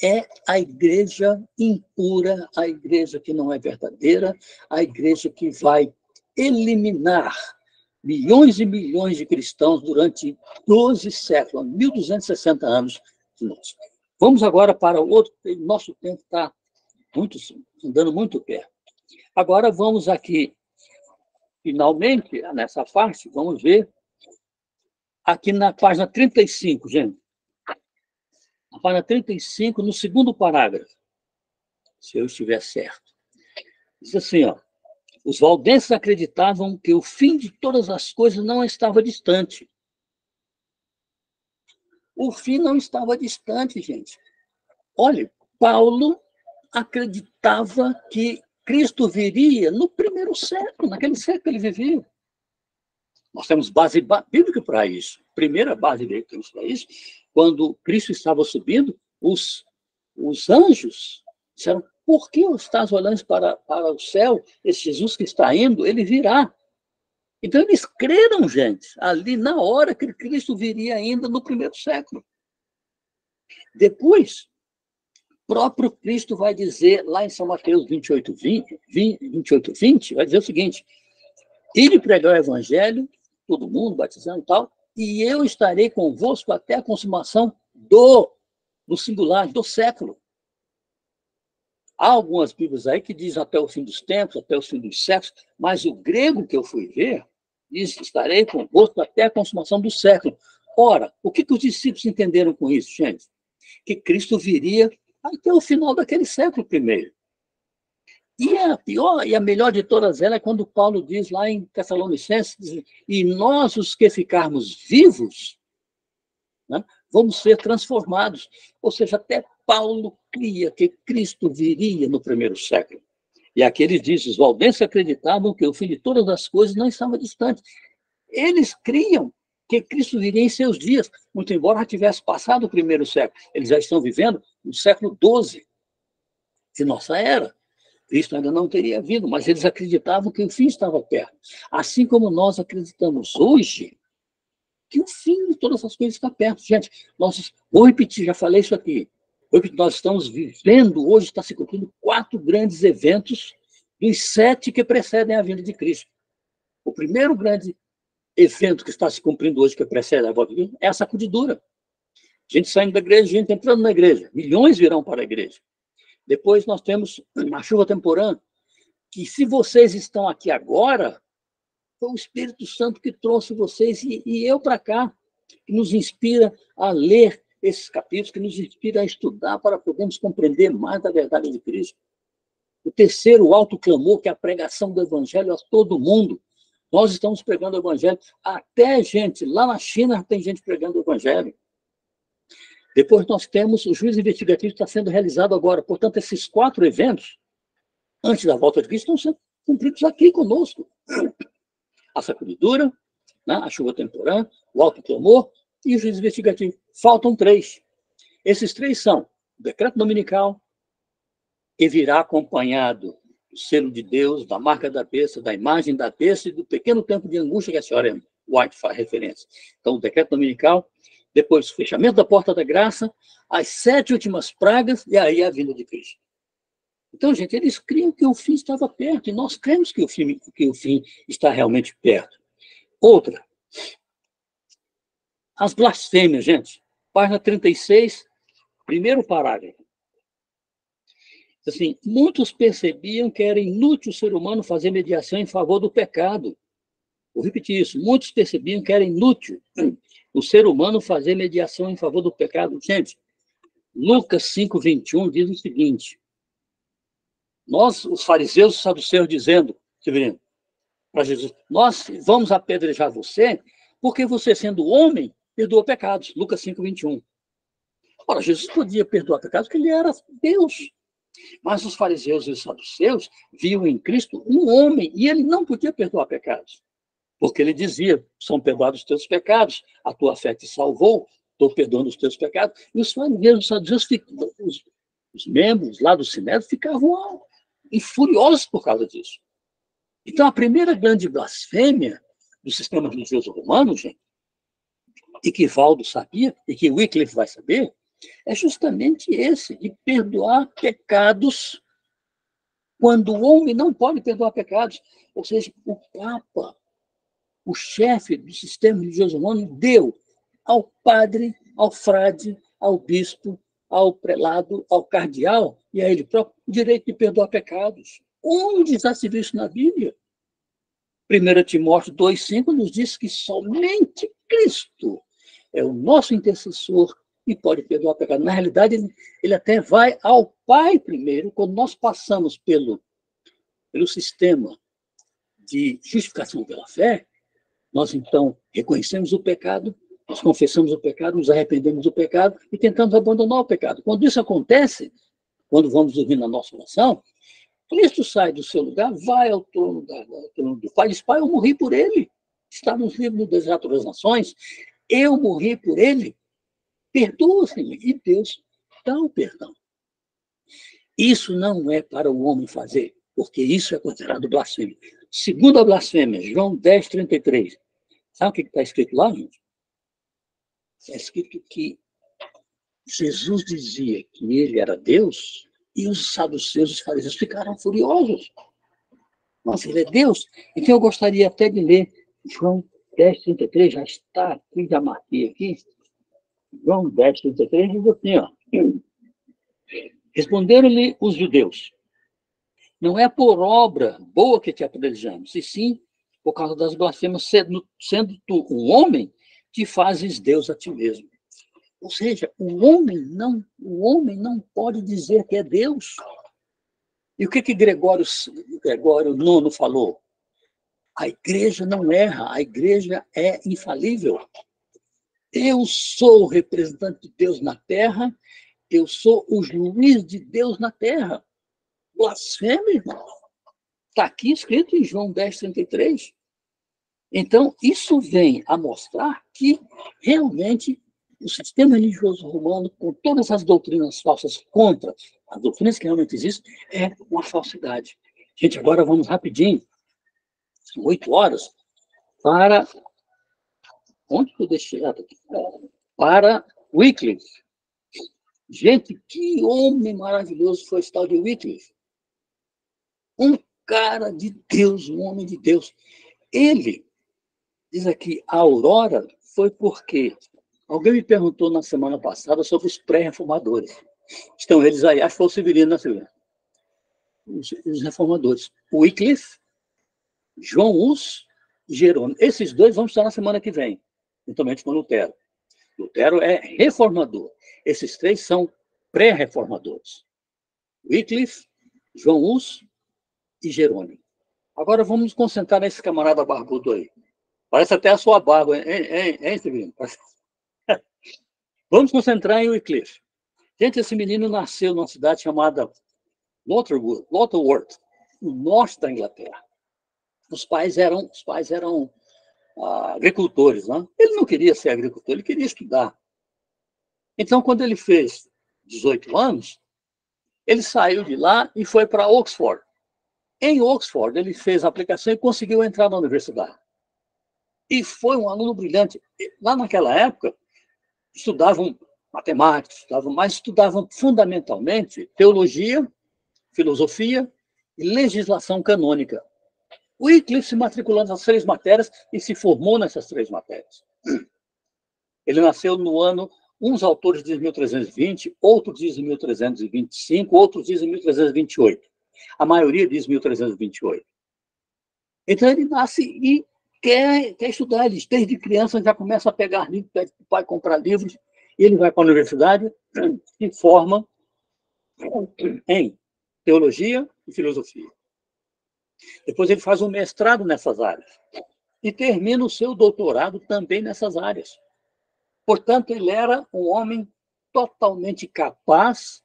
é a igreja impura, a igreja que não é verdadeira, a igreja que vai eliminar milhões e milhões de cristãos durante 12 séculos, 1.260 anos de nós. Vamos agora para o outro, nosso tempo está andando muito perto. Agora vamos aqui, finalmente, nessa parte, vamos ver aqui na página 35, gente. Na página 35, no segundo parágrafo, se eu estiver certo. Diz assim, ó, os valdenses acreditavam que o fim de todas as coisas não estava distante. O fim não estava distante, gente. Olha, Paulo acreditava que Cristo viria no primeiro século, naquele século que ele vivia. Nós temos base bíblica para isso. Primeira base bíblica para isso, quando Cristo estava subindo, os anjos disseram, por que estás olhando para o céu? Esse Jesus que está indo, ele virá. Então, eles creram, gente, ali na hora que Cristo viria ainda no primeiro século. Depois, próprio Cristo vai dizer, lá em São Mateus 28:20, vai dizer o seguinte, ele pregar o evangelho, todo mundo batizando e tal, e eu estarei convosco até a consumação no singular, do século. Há algumas bíblias aí que dizem até o fim dos tempos, até o fim dos séculos, mas o grego que eu fui ver diz que estarei convosco até a consumação do século. Ora, o que os discípulos entenderam com isso, gente? Que Cristo viria até o final daquele século I. E a pior e a melhor de todas elas é quando Paulo diz lá em Tessalonicenses, e nós, os que ficarmos vivos, né, vamos ser transformados. Ou seja, até Paulo cria que Cristo viria no primeiro século. E aqui ele diz, os valdenses acreditavam que o fim de todas as coisas não estava distante. Eles criam que Cristo viria em seus dias, muito embora já tivesse passado o primeiro século. Eles já estão vivendo no século XII, de nossa era. Cristo ainda não teria vindo, mas eles acreditavam que o fim estava perto. Assim como nós acreditamos hoje que o fim de todas as coisas está perto. Gente, vou repetir, já falei isso aqui. Nós estamos vivendo, hoje está se cumprindo 4 grandes eventos dos 7 que precedem a vinda de Cristo. O primeiro grande evento que está se cumprindo hoje, que precede a volta de Cristo, é a sacudidura. Gente saindo da igreja, gente entrando na igreja. Milhões virão para a igreja. Depois nós temos a chuva temporã, que se vocês estão aqui agora, foi o Espírito Santo que trouxe vocês e eu para cá, que nos inspira a ler esses capítulos, que nos inspira a estudar para podermos compreender mais da verdade de Cristo. O terceiro, o alto clamor, que é a pregação do evangelho a todo mundo. Nós estamos pregando o evangelho, até gente, lá na China tem gente pregando o evangelho. Depois nós temos o juízo investigativo que está sendo realizado agora. Portanto, esses 4 eventos, antes da volta de Cristo, estão sendo cumpridos aqui conosco. A sacudidura, né, a chuva temporã, o alto clamor e o juízo investigativo. Faltam 3. Esses 3 são o decreto dominical, que virá acompanhado do selo de Deus, da marca da besta, da imagem da besta e do pequeno tempo de angústia que a senhora White faz referência. Então, o decreto dominical, depois o fechamento da porta da graça, as 7 últimas pragas e aí a vinda de Cristo. Então, gente, eles criam que o fim estava perto e nós cremos que o fim está realmente perto. Outra, as blasfêmias, gente. Página 36, primeiro parágrafo. Assim, muitos percebiam que era inútil o ser humano fazer mediação em favor do pecado. Vou repetir isso. Muitos percebiam que era inútil o ser humano fazer mediação em favor do pecado. Gente, Lucas 5:21 diz o seguinte: nós, os fariseus e os saduceus, dizendo, Severino, para Jesus, nós vamos apedrejar você porque você, sendo homem, perdoa pecados. Lucas 5:21. Ora, Jesus podia perdoar pecados porque ele era Deus. Mas os fariseus e os saduceus viam em Cristo um homem e ele não podia perdoar pecados. Porque ele dizia, são perdoados os teus pecados, a tua fé te salvou, estou perdoando os teus pecados. E os fariseus e os saduceus, os membros lá do Sinédrio, ficavam furiosos por causa disso. Então, a primeira grande blasfêmia do sistema religioso romano, gente, e que Valdo sabia, e que Wycliffe vai saber, é justamente esse, de perdoar pecados quando o homem não pode perdoar pecados. Ou seja, o Papa, o chefe do sistema religioso romano, deu ao padre, ao frade, ao bispo, ao prelado, ao cardeal e a ele próprio o direito de perdoar pecados. Onde já se viu isso na Bíblia? 1 Timóteo 2,5 nos diz que somente Cristo é o nosso intercessor e pode perdoar pecado. Na realidade, ele até vai ao Pai primeiro, quando nós passamos pelo sistema de justificação pela fé, nós então reconhecemos o pecado, nós confessamos o pecado, nos arrependemos do pecado e tentamos abandonar o pecado. Quando isso acontece, quando vamos dormir na nossa oração, Cristo sai do seu lugar, vai ao trono do Pai e diz, Pai, eu morri por ele. Está nos livros do Deserto das Nações. Eu morri por ele. Perdoa, Senhor. E Deus dá o perdão. Isso não é para o homem fazer, porque isso é considerado blasfêmia. Segundo a blasfêmia, João 10:33. Sabe o que está escrito lá, gente? Está escrito que Jesus dizia que ele era Deus e os saduceus e os fariseus ficaram furiosos. Nossa, ele é Deus? Então eu gostaria até de ler João 10:33, já está aqui, já marquei aqui. João 10:33 diz assim, ó. Responderam-lhe os judeus, não é por obra boa que te apedrejamos, e sim por causa das blasfêmias, sendo tu um homem, te fazes Deus a ti mesmo. Ou seja, o homem não pode dizer que é Deus. E o que Gregório IX falou? A igreja não erra, a igreja é infalível. Eu sou o representante de Deus na terra, eu sou o juiz de Deus na terra. Blasfêmia, irmão. Está aqui escrito em João 10:33. Então, isso vem a mostrar que, realmente, o sistema religioso romano, com todas as doutrinas falsas contra as doutrinas que realmente existem, é uma falsidade. Gente, agora vamos rapidinho, são 8 horas, para... Onde que eu deixei? Para Wycliffe. Gente, que homem maravilhoso foi esse tal de Wycliffe. Um cara de Deus, um homem de Deus. Ele, diz aqui, a aurora foi porque... Alguém me perguntou na semana passada sobre os pré-reformadores. Estão eles aí, acho que foi o Severino na Silveira. Os reformadores. Wycliffe, João Hus e Jerônimo. Esses dois vão estar na semana que vem, juntamente com Lutero. Lutero é reformador. Esses três são pré-reformadores. Wycliffe, João Hus e Jerônimo. Agora vamos nos concentrar nesse camarada barbudo aí. Parece até a sua barba, hein, Severino? Vamos concentrar em Wycliffe. Gente, esse menino nasceu numa cidade chamada Lutterworth, no norte da Inglaterra. Os pais eram agricultores, né? Ele não queria ser agricultor, ele queria estudar. Então, quando ele fez 18 anos, ele saiu de lá e foi para Oxford. Em Oxford, ele fez a aplicação e conseguiu entrar na universidade. E foi um aluno brilhante. Lá naquela época, estudavam matemática, estudavam fundamentalmente teologia, filosofia e legislação canônica. O Wycliffe se matriculou nessas 3 matérias e se formou nessas 3 matérias. Ele nasceu no ano, uns autores dizem 1320, outros dizem 1325, outros dizem 1328. A maioria diz 1328. Então ele nasce e quer estudar. Ele, desde criança, já começa a pegar livros, pede para o pai comprar livros, e ele vai para a universidade e forma em teologia e filosofia. Depois ele faz um mestrado nessas áreas e termina o seu doutorado também nessas áreas. Portanto, ele era um homem totalmente capaz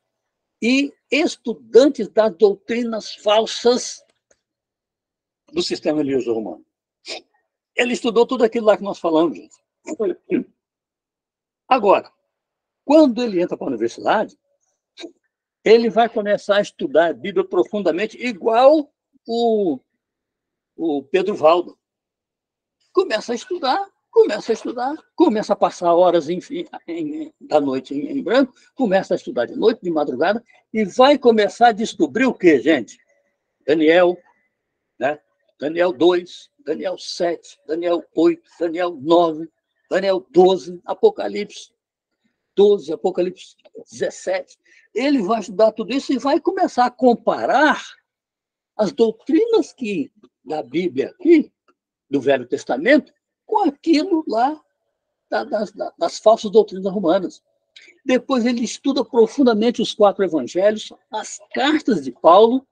e estudante das doutrinas falsas do sistema religioso romano. Ele estudou tudo aquilo lá que nós falamos, gente. Agora, quando ele entra para a universidade, ele vai começar a estudar a Bíblia profundamente, igual o Pedro Valdo. Começa a estudar, começa a passar horas da noite em branco, começa a estudar de noite, de madrugada, e vai começar a descobrir o quê, gente? Daniel, né? Daniel 2, Daniel 7, Daniel 8, Daniel 9, Daniel 12, Apocalipse 12, Apocalipse 17. Ele vai estudar tudo isso e vai começar a comparar as doutrinas da Bíblia aqui, do Velho Testamento, com aquilo lá das falsas doutrinas romanas. Depois ele estuda profundamente os 4 evangelhos, as cartas de Paulo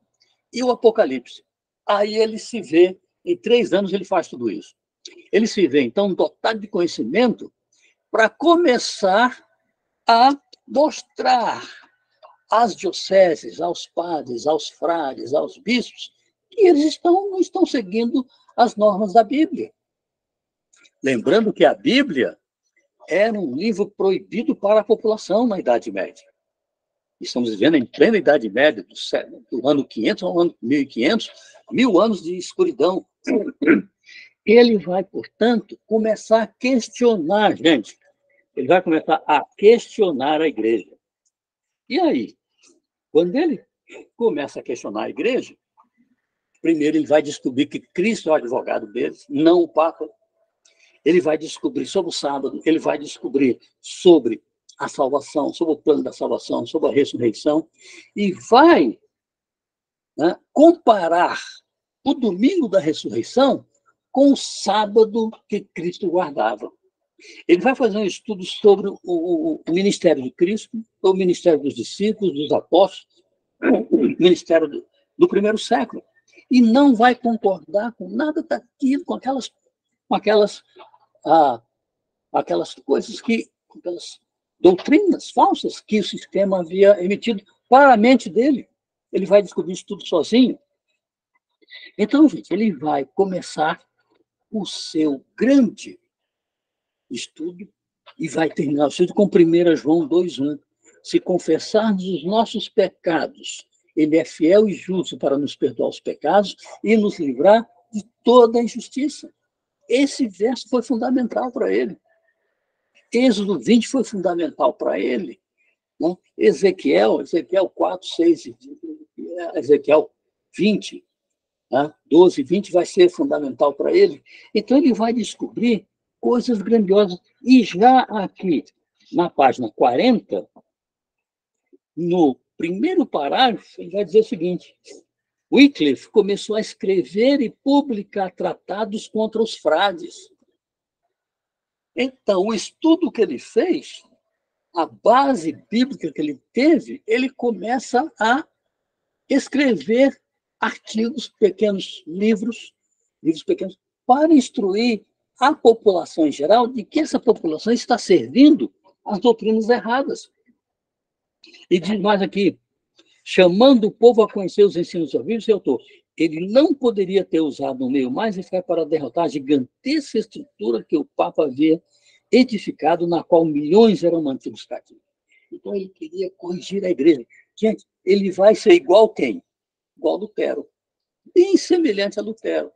e o Apocalipse. Aí ele se vê, em 3 anos ele faz tudo isso. Ele se vê, então, dotado de conhecimento para começar a mostrar às dioceses, aos padres, aos frades, aos bispos, que eles não estão seguindo as normas da Bíblia. Lembrando que a Bíblia era um livro proibido para a população na Idade Média. Estamos vivendo em plena Idade Média, do ano 500 ao ano 1500, 1000 anos de escuridão. Ele vai, portanto, começar a questionar, gente. Ele vai começar a questionar a igreja. E aí, quando ele começa a questionar a igreja, primeiro ele vai descobrir que Cristo é o advogado deles, não o Papa. Ele vai descobrir sobre o sábado, ele vai descobrir sobre a salvação, sobre o plano da salvação, sobre a ressurreição, e vai, né, comparar o domingo da ressurreição com o sábado que Cristo guardava. Ele vai fazer um estudo sobre o ministério de Cristo, o ministério dos discípulos, dos apóstolos, o ministério do primeiro século. E não vai concordar com nada daquilo, com aquelas coisas aquelas doutrinas falsas que o sistema havia emitido para a mente dele. Ele vai descobrir isso tudo sozinho. Então, gente, ele vai começar o seu grande estudo e vai terminar o estudo com 1 João 2,1. Se confessarmos os nossos pecados, ele é fiel e justo para nos perdoar os pecados e nos livrar de toda a injustiça. Esse verso foi fundamental para ele. Êxodo 20 foi fundamental para ele. Né? Ezequiel 4, 6, Ezequiel 20, 12 e 20 vai ser fundamental para ele. Então, ele vai descobrir coisas grandiosas. E já aqui, na página 40, no primeiro parágrafo, ele vai dizer o seguinte: Wycliffe começou a escrever e publicar tratados contra os frades. Então, o estudo que ele fez, a base bíblica que ele teve, ele começa a escrever artigos, pequenos livros pequenos, para instruir a população em geral de que essa população está servindo às doutrinas erradas. E diz mais aqui, chamando o povo a conhecer os ensinos ouvidos, ele não poderia ter usado um meio mais eficaz para derrotar a gigantesca estrutura que o Papa havia edificado, na qual milhões eram mantidos cativos. Então, ele queria corrigir a igreja. Gente, ele vai ser igual quem? Igual Lutero. Bem semelhante a Lutero.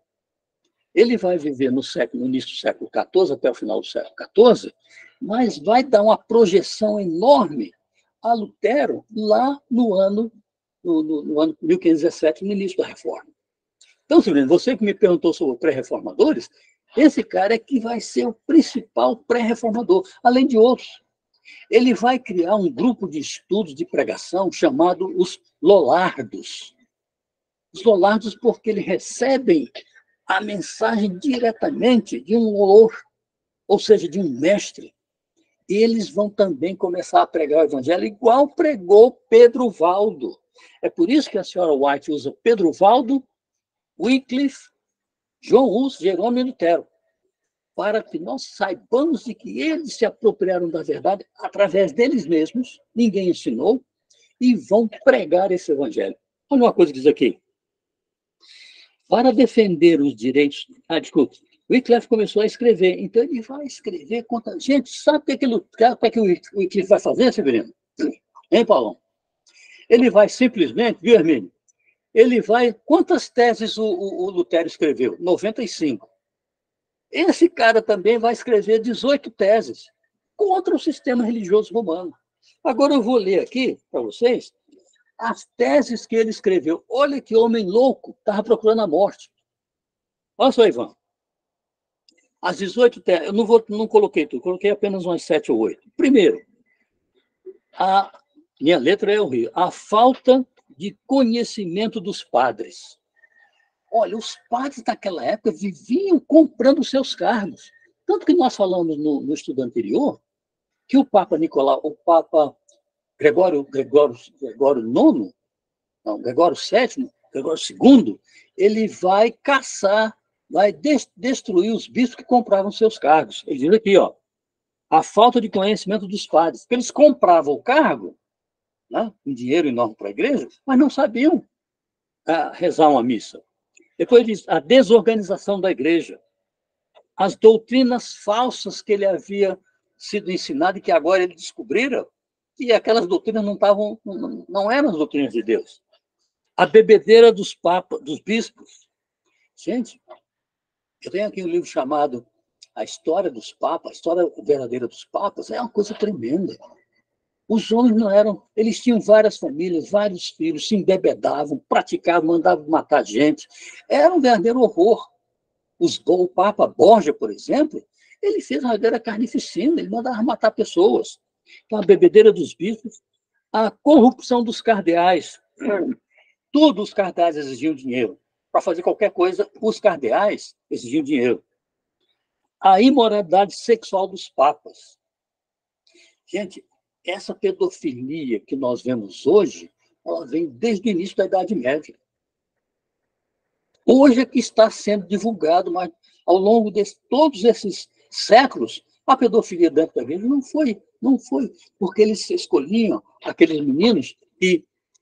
Ele vai viver no início do século XIV, até o final do século XIV, mas vai dar uma projeção enorme a Lutero lá no ano 1517, no início da Reforma. Então, Silvino, você que me perguntou sobre pré-reformadores, esse cara é que vai ser o principal pré-reformador, além de outros. Ele vai criar um grupo de estudos de pregação chamado os Lollardos. Os Lollardos porque eles recebem a mensagem diretamente de um olor, ou seja, de um mestre. E eles vão também começar a pregar o evangelho igual pregou Pedro Valdo. É por isso que a senhora White usa Pedro Valdo, Wycliffe, João Hus, Jerônimo e Lutero, para que nós saibamos de que eles se apropriaram da verdade através deles mesmos, ninguém ensinou, e vão pregar esse evangelho. Olha uma coisa que diz aqui. Para defender os direitos... desculpe. Wycliffe começou a escrever. Então, ele vai escrever contra... Gente, sabe o que o Wycliffe vai fazer, Severino? Hein, Paulão? Ele vai simplesmente... Viu, Hermínio? Ele vai... Quantas teses o Lutero escreveu? 95. Esse cara também vai escrever 18 teses contra o sistema religioso romano. Agora eu vou ler aqui para vocês as teses que ele escreveu. Olha que homem louco, estava procurando a morte. Olha só, Ivan. As 18 teses, eu não coloquei tudo, coloquei apenas umas 7 ou 8. Primeiro, minha letra é horrível, a falta de conhecimento dos padres. Olha, os padres daquela época viviam comprando seus cargos. Tanto que nós falamos no estudo anterior que o Papa Gregório IX, não, Gregório VII, Gregório II, ele vai caçar, vai destruir os bispos que compravam seus cargos. Ele diz aqui, a falta de conhecimento dos padres. Porque eles compravam o cargo, né, um dinheiro enorme para a igreja, mas não sabiam rezar uma missa. Depois diz a desorganização da igreja, as doutrinas falsas que ele havia sido ensinado e que agora ele descobriram, e aquelas doutrinas não eram as doutrinas de Deus. A bebedeira dos bispos. Gente, eu tenho aqui um livro chamado A História dos Papas, a História Verdadeira dos Papas, é uma coisa tremenda. Os homens não eram... Eles tinham várias famílias, vários filhos, se embebedavam, praticavam, mandavam matar gente. Era um verdadeiro horror. O Papa Borgia, por exemplo, ele fez uma verdadeira carnificina, ele mandava matar pessoas. Então, a bebedeira dos bispos, a corrupção dos cardeais. Todos os cardeais exigiam dinheiro. Para fazer qualquer coisa, os cardeais exigiam dinheiro. a imoralidade sexual dos papas. Gente, essa pedofilia que nós vemos hoje, ela vem desde o início da Idade Média. Hoje é que está sendo divulgado, mas ao longo de todos esses séculos, a pedofilia dentro da igreja não foi, porque eles escolhiam aqueles meninos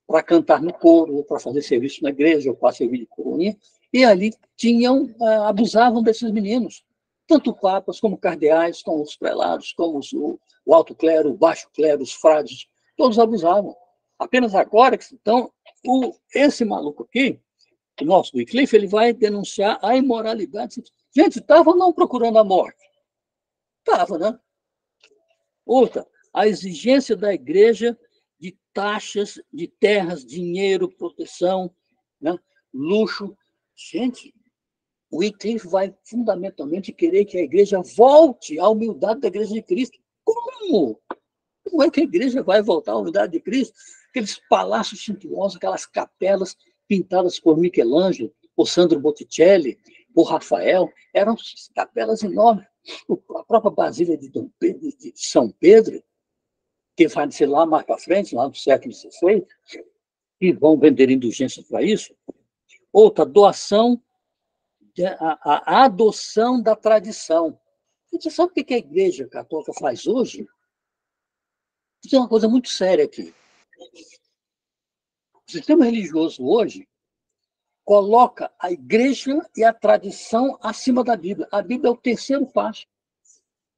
para cantar no coro, ou para fazer serviço na igreja, ou para servir de coroinha, e ali abusavam desses meninos, tanto papas como cardeais, como os prelados, como o alto clero, o baixo clero, os frades, todos abusavam. Apenas agora, então, esse maluco aqui, o nosso Wycliffe, ele vai denunciar a imoralidade. Gente, estava não procurando a morte. Estava, né? Outra, a exigência da igreja de taxas, de terras, dinheiro, proteção, né? Luxo. Gente, o Wycliffe vai fundamentalmente querer que a igreja volte à humildade da igreja de Cristo. Como? Como é que a igreja vai voltar à humildade de Cristo? Aqueles palácios suntuosos, aquelas capelas pintadas por Michelangelo, por Sandro Botticelli, por Rafael, eram capelas enormes. A própria Basílica de São Pedro, que vai ser lá mais para frente, lá no século XVI, e vão vender indulgências para isso. Outra, doação, a adoção da tradição. Você sabe o que a Igreja Católica faz hoje? Isso é uma coisa muito séria aqui. O sistema religioso hoje coloca a igreja e a tradição acima da Bíblia. A Bíblia é o terceiro passo.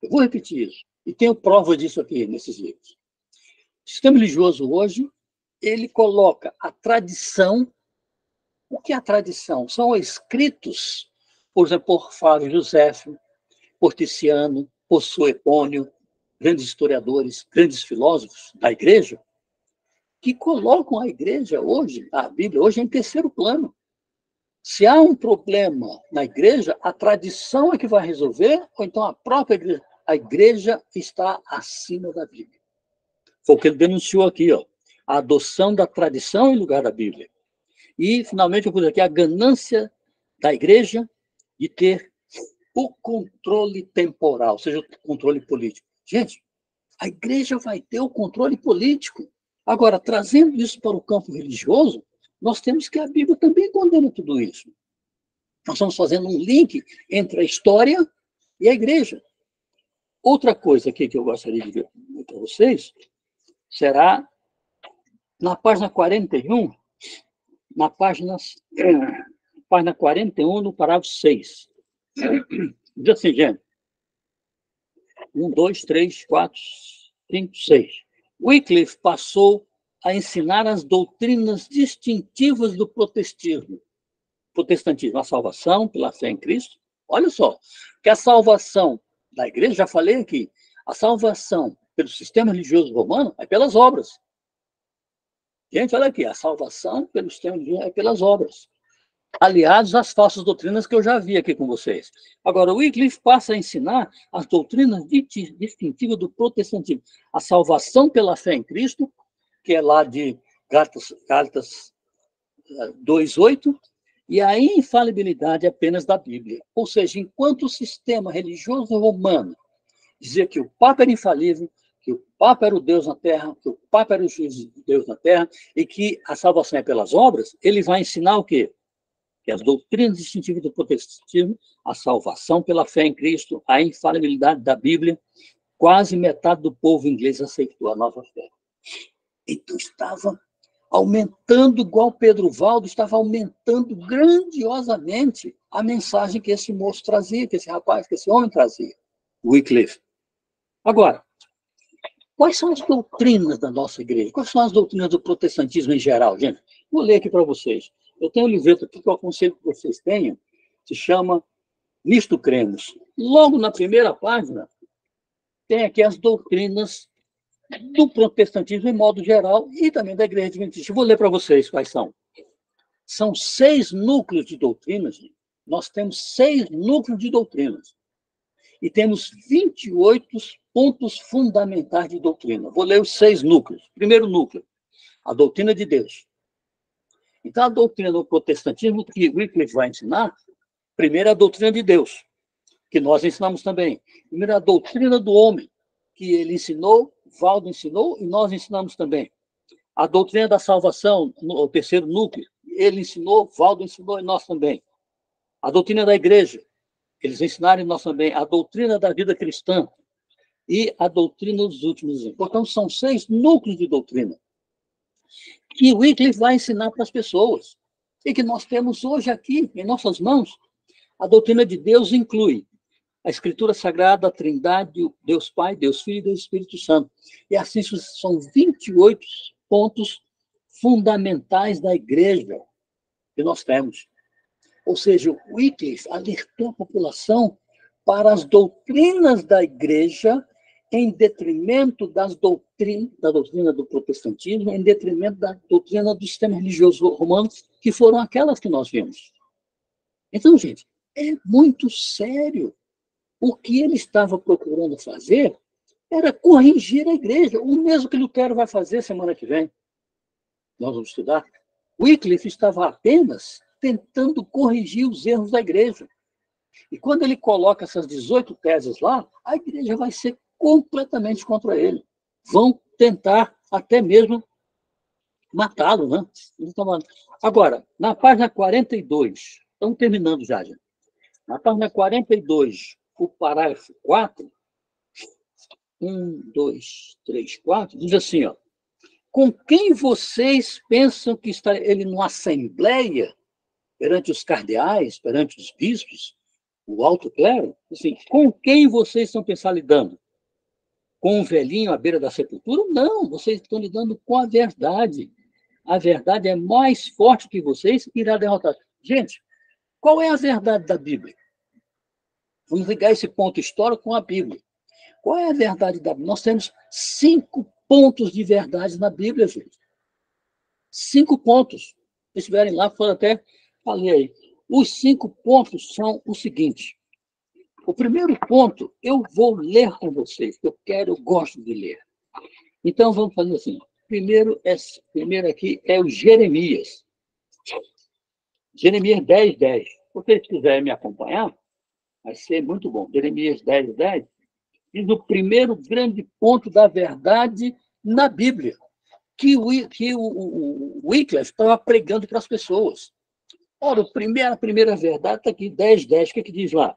Eu vou repetir isso. E tenho prova disso aqui nesses livros. O sistema religioso hoje, ele coloca a tradição. O que é a tradição? São escritos, por exemplo, por Flávio Josefo, por Tiziano, por Suetônio, grandes historiadores, grandes filósofos da igreja, que colocam a igreja hoje, a Bíblia hoje, em terceiro plano. Se há um problema na igreja, a tradição é que vai resolver, ou então a própria igreja. A igreja está acima da Bíblia. Foi o que ele denunciou aqui, ó. A adoção da tradição em lugar da Bíblia. E, finalmente, eu pus aqui a ganância da igreja de ter o controle temporal, ou seja, o controle político. Gente, a igreja vai ter o controle político. Agora, trazendo isso para o campo religioso, nós temos que a Bíblia também condena tudo isso. Nós estamos fazendo um link entre a história e a igreja. Outra coisa aqui que eu gostaria de ver para vocês será na página 41, na página 41, no parágrafo 6. Diz assim, gente. 1, 2, 3, 4, 5, 6. Wycliffe passou a ensinar as doutrinas distintivas do protestantismo, a salvação pela fé em Cristo. Olha só, que a salvação da igreja, já falei aqui, a salvação pelo sistema religioso romano é pelas obras. Gente, olha aqui, a salvação pelo sistema religioso é pelas obras. Aliados às falsas doutrinas que eu já vi aqui com vocês. Agora, o Wycliffe passa a ensinar as doutrinas distintivas do protestantismo. A salvação pela fé em Cristo, que é lá de Gálatas 2:8, e a infalibilidade apenas da Bíblia. Ou seja, enquanto o sistema religioso romano dizia que o Papa era infalível, que o Papa era o Deus na Terra, que o Papa era o juiz de Deus na Terra, e que a salvação é pelas obras, ele vai ensinar o quê? Que as doutrinas distintivas do protestantismo, a salvação pela fé em Cristo, a infalibilidade da Bíblia, quase metade do povo inglês aceitou a nova fé. Então estava aumentando, igual Pedro Valdo, estava aumentando grandiosamente a mensagem que esse moço trazia, que esse rapaz, que esse homem trazia, Wycliffe. Agora, quais são as doutrinas da nossa igreja? Quais são as doutrinas do protestantismo em geral, gente? Vou ler aqui para vocês. Eu tenho um livreto aqui que eu aconselho que vocês tenham, se chama Nisto Cremos. Logo na primeira página, tem aqui as doutrinas do protestantismo em modo geral e também da Igreja Adventista. Vou ler para vocês quais são. São 6 núcleos de doutrinas. Nós temos 6 núcleos de doutrinas. E temos 28 pontos fundamentais de doutrina. Vou ler os 6 núcleos. Primeiro núcleo, a doutrina de Deus. Então, a doutrina do protestantismo que Wycliffe vai ensinar, primeiro é a doutrina de Deus. que nós ensinamos também. Primeiro, a doutrina do homem, que ele ensinou, Valdo ensinou, e nós ensinamos também. A doutrina da salvação, o terceiro núcleo, ele ensinou, Valdo ensinou, e nós também. A doutrina da igreja, eles ensinaram, e nós também. A doutrina da vida cristã e a doutrina dos últimos dias. Portanto, são 6 núcleos de doutrina que o Wycliffe vai ensinar para as pessoas. E que nós temos hoje aqui, em nossas mãos. A doutrina de Deus inclui a Escritura Sagrada, a Trindade, Deus Pai, Deus Filho e Deus Espírito Santo. E assim são 28 pontos fundamentais da igreja que nós temos. Ou seja, o Wycliffe alertou a população para as doutrinas da igreja em detrimento da doutrina do protestantismo, em detrimento da doutrina do sistema religioso romano, que foram aquelas que nós vimos. Então, gente, é muito sério. O que ele estava procurando fazer era corrigir a igreja, o mesmo que Lutero vai fazer semana que vem. Nós vamos estudar. Wycliffe estava apenas tentando corrigir os erros da igreja. E quando ele coloca essas 18 teses lá, a igreja vai ser completamente contra ele. Vão tentar até mesmo matá-lo, né? Agora, na página 42, estamos terminando já, gente. Na página 42, o parágrafo 4, 1, 2, 3, 4, diz assim, ó, com quem vocês pensam que está ele numa assembleia, perante os cardeais, perante os bispos, o alto clero? Assim, com quem vocês estão pensando lidando? Com um velhinho à beira da sepultura? Não, vocês estão lidando com a verdade. A verdade é mais forte que vocês e irá derrotar. Gente, qual é a verdade da Bíblia? Vamos ligar esse ponto histórico com a Bíblia. Qual é a verdade da Bíblia? Nós temos 5 pontos de verdade na Bíblia, gente. 5 pontos. Se estiverem lá, foram até falei aí. Os 5 pontos são o seguinte. O primeiro ponto, eu vou ler com vocês, que eu gosto de ler. Então, vamos fazer assim. Primeiro aqui é o Jeremias. Jeremias 10, 10. Se vocês quiserem me acompanhar, vai ser muito bom. Jeremias 10, 10 diz o primeiro grande ponto da verdade na Bíblia, que o Wycliffe estava pregando para as pessoas. Ora, a primeira verdade está aqui, 10, 10. O que diz lá?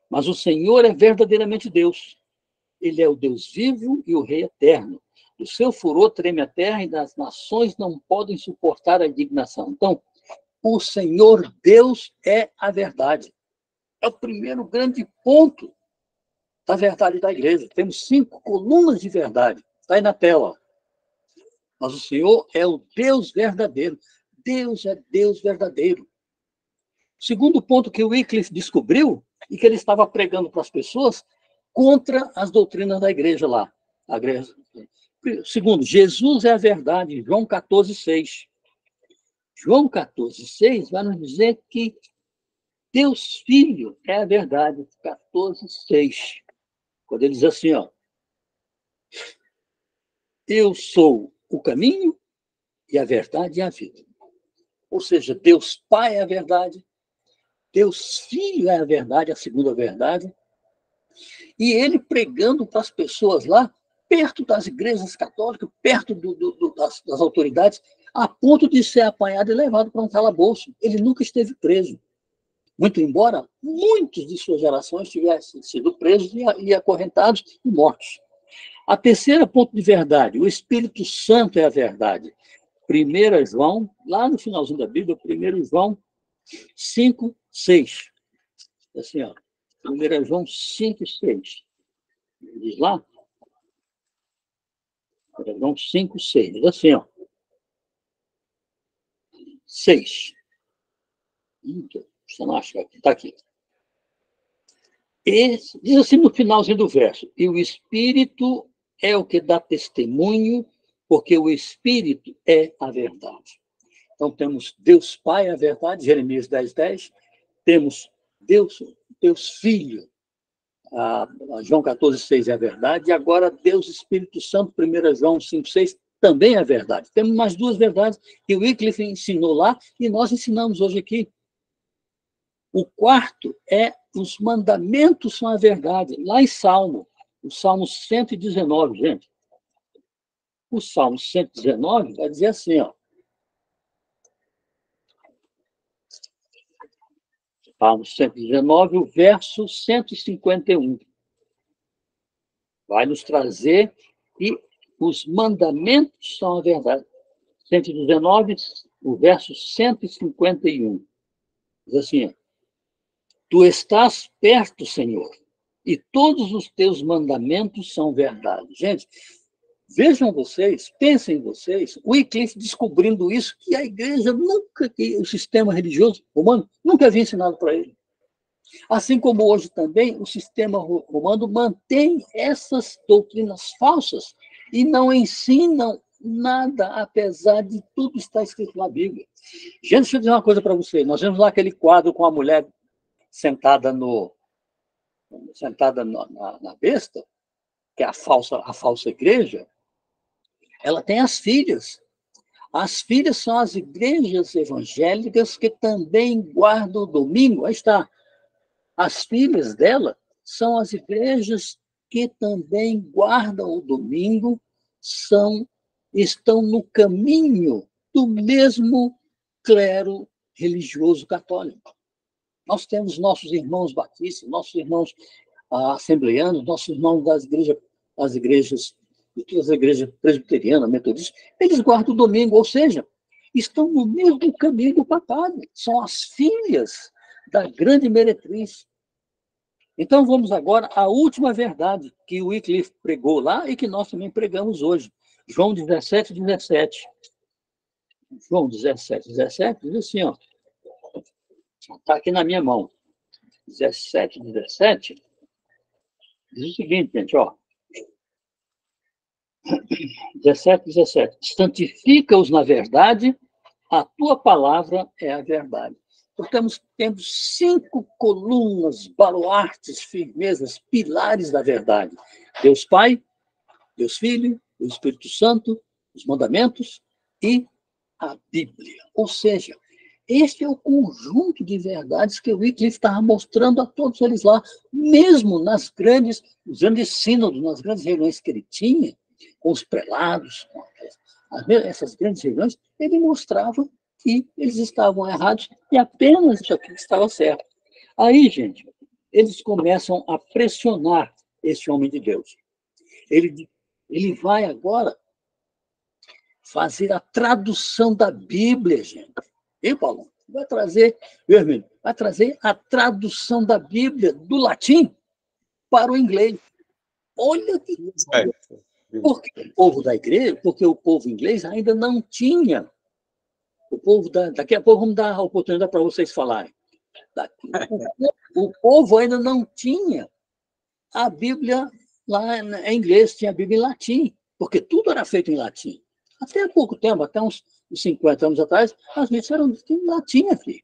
Mas o Senhor é verdadeiramente Deus. Ele é o Deus vivo e o Rei eterno. Do seu furor treme a terra e das nações não podem suportar a indignação. Então, o Senhor Deus é a verdade. É o primeiro grande ponto da verdade da igreja. Temos 5 colunas de verdade. Está aí na tela. Mas o Senhor é o Deus verdadeiro. Deus é Deus verdadeiro. Segundo ponto que o Wycliffe descobriu, e que ele estava pregando para as pessoas, contra as doutrinas da igreja lá. A igreja. Segundo, Jesus é a verdade, João 14, 6. João 14, 6 vai nos dizer que Deus Filho é a verdade, 14, 6. Quando ele diz assim, ó, eu sou o caminho e a verdade e a vida. Ou seja, Deus Pai é a verdade, Deus Filho é a verdade, a segunda verdade, e ele pregando para as pessoas lá, perto das igrejas católicas, perto das autoridades, a ponto de ser apanhado e levado para um calabouço. Ele nunca esteve preso. Muito embora muitos de suas gerações tivessem sido presos e acorrentados e mortos. A terceira ponto de verdade, o Espírito Santo é a verdade. 1 João, lá no finalzinho da Bíblia, 1 João 5, 6. Assim, ó, 1 João 5, 6. Diz lá, 1 João 5, 6. Diz assim, ó. 6. Você não acha que está aqui. Diz assim no finalzinho do verso, e o Espírito é o que dá testemunho, porque o Espírito é a verdade. Então, temos Deus Pai, a verdade, Jeremias 10, 10. Temos Deus Filho, João 14, 6 é a verdade. E agora, Deus Espírito Santo, 1 João 5, 6, também é verdade. Temos mais 2 verdades que o Wycliffe ensinou lá e nós ensinamos hoje aqui. O quarto é os mandamentos são a verdade. Lá em Salmo, o Salmo 119, gente. O Salmo 119 vai dizer assim, ó. Salmo 119, o verso 151. Vai nos trazer que os mandamentos são a verdade. 119, o verso 151. Diz assim, ó, tu estás perto, Senhor, e todos os teus mandamentos são verdade. Gente, vejam vocês, pensem vocês, o Wycliffe descobrindo isso, que a igreja nunca, que o sistema religioso romano nunca havia ensinado para ele. Assim como hoje também o sistema romano mantém essas doutrinas falsas e não ensinam nada, apesar de tudo estar escrito na Bíblia. Gente, deixa eu dizer uma coisa para você. Nós vemos lá aquele quadro com a mulher sentada na besta, que é a falsa igreja. Ela tem as filhas. As filhas são as igrejas evangélicas que também guardam o domingo. Aí está. As filhas dela são as igrejas que também guardam o domingo, estão no caminho do mesmo clero religioso católico. Nós temos nossos irmãos batistas, nossos irmãos assembleanos, nossos irmãos das igrejas presbiterianas, metodistas, eles guardam o domingo, ou seja, estão no mesmo caminho do papado. São as filhas da grande meretriz. Então, vamos agora à última verdade que o Wycliffe pregou lá e que nós também pregamos hoje. João 17, 17. João 17, 17 diz assim, ó. Está aqui na minha mão. 17, 17. Diz o seguinte, gente, ó. 17, 17. Santifica-os na verdade, a tua palavra é a verdade. Portanto, temos 5 colunas, baluartes, firmezas, pilares da verdade. Deus Pai, Deus Filho, o Espírito Santo, os mandamentos e a Bíblia. Ou seja, este é o conjunto de verdades que o Wycliffe estava mostrando a todos eles lá, mesmo nos grandes sínodos, nas grandes reuniões que ele tinha, com os prelados, com essas grandes reuniões, ele mostrava que eles estavam errados e apenas isso aqui estava certo. Aí, gente, eles começam a pressionar esse homem de Deus. Ele vai agora fazer a tradução da Bíblia, gente. E, Paulo, vai trazer a tradução da Bíblia do latim para o inglês. Olha que coisa. Porque o povo da igreja, porque o povo inglês ainda não tinha. Daqui a pouco vamos dar a oportunidade para vocês falarem. O povo ainda não tinha a Bíblia lá em inglês, tinha a Bíblia em latim, porque tudo era feito em latim. Até há pouco tempo, até uns 50 anos atrás, as missas eram em latim aqui.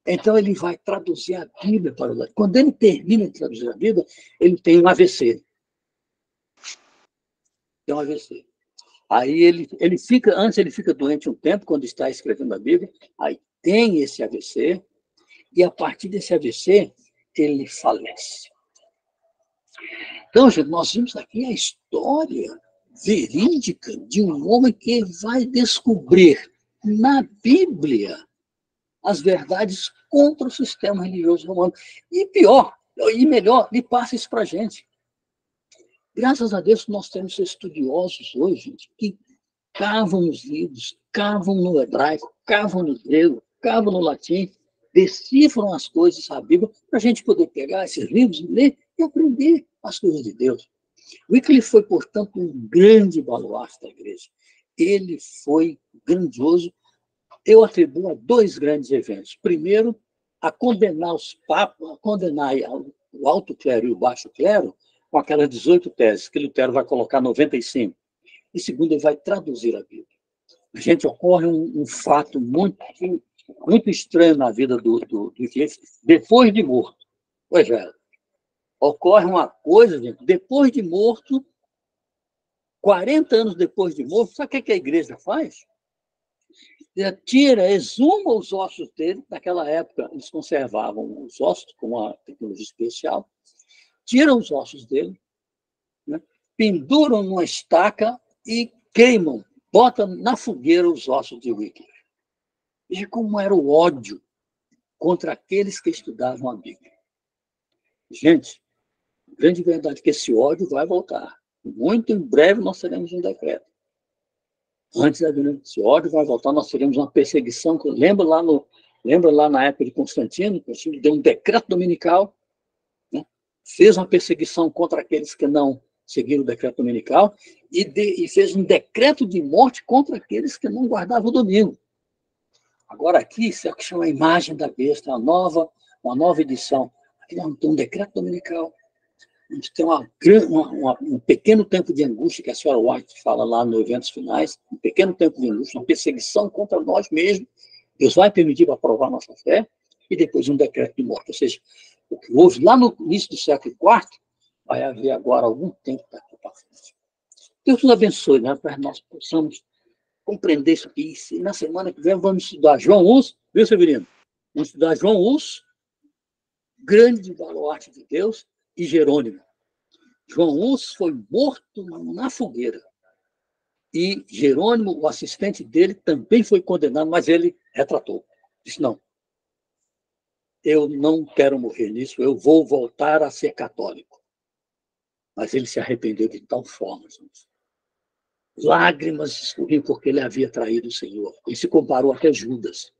Então, ele vai traduzir a Bíblia para o latim. Quando ele termina de traduzir a Bíblia, ele tem um AVC. Tem um AVC. Aí ele fica doente um tempo, quando está escrevendo a Bíblia, aí tem esse AVC, e a partir desse AVC, ele falece. Então, gente, nós vimos aqui a história verídica de um homem que vai descobrir na Bíblia as verdades contra o sistema religioso romano. E pior, e melhor, ele passa isso para a gente. Graças a Deus, nós temos estudiosos hoje, gente, que cavam nos livros, cavam no hebraico, cavam no grego, cavam no latim, decifram as coisas da Bíblia, para a gente poder pegar esses livros, ler e aprender as coisas de Deus. Wycliffe foi, portanto, um grande baluarte da igreja. Ele foi grandioso. Eu atribuo a 2 grandes eventos. Primeiro, a condenar os papas, a condenar o alto clero e o baixo clero, com aquelas 18 teses, que Lutero vai colocar 95. E segundo, ele vai traduzir a Bíblia. Gente, ocorre um fato muito estranho na vida do Wycliffe, depois de morto. Pois é, ocorre uma coisa, gente, depois de morto, 40 anos depois de morto, sabe o que a igreja faz? tira, exuma os ossos dele. Naquela época, eles conservavam os ossos com uma tecnologia especial, tiram os ossos dele, né? Penduram numa estaca e queimam, botam na fogueira os ossos de Wycliffe. Veja como era o ódio contra aqueles que estudavam a Bíblia. Gente, a grande verdade é que esse ódio vai voltar. Muito em breve nós teremos um decreto. Antes da vinda desse ódio vai voltar, nós teremos uma perseguição. Lembra lá na época de Constantino, que deu um decreto dominical, né? Fez uma perseguição contra aqueles que não seguiram o decreto dominical e fez um decreto de morte contra aqueles que não guardavam o domingo. Agora aqui, isso é o que chama a imagem da besta, uma nova edição. Aqui nós temos um decreto dominical. A gente tem um pequeno tempo de angústia, que a senhora White fala lá nos eventos finais, um pequeno tempo de angústia, uma perseguição contra nós mesmos. Deus vai permitir para provar nossa fé, e depois um decreto de morte. Ou seja, o que houve lá no início do século IV, vai haver agora algum tempo daqui para frente. Deus nos abençoe, né, para que nós possamos compreender isso aqui. E na semana que vem vamos estudar João Hus, viu, Severino? Vamos estudar João Hus, grande baluarte de Deus, e Jerônimo. João Hus foi morto na fogueira. E Jerônimo, o assistente dele, também foi condenado, mas ele retratou. Disse, não, eu não quero morrer nisso, eu vou voltar a ser católico. Mas ele se arrependeu de tal forma, gente. Lágrimas escorriam porque ele havia traído o Senhor. Ele se comparou até Judas.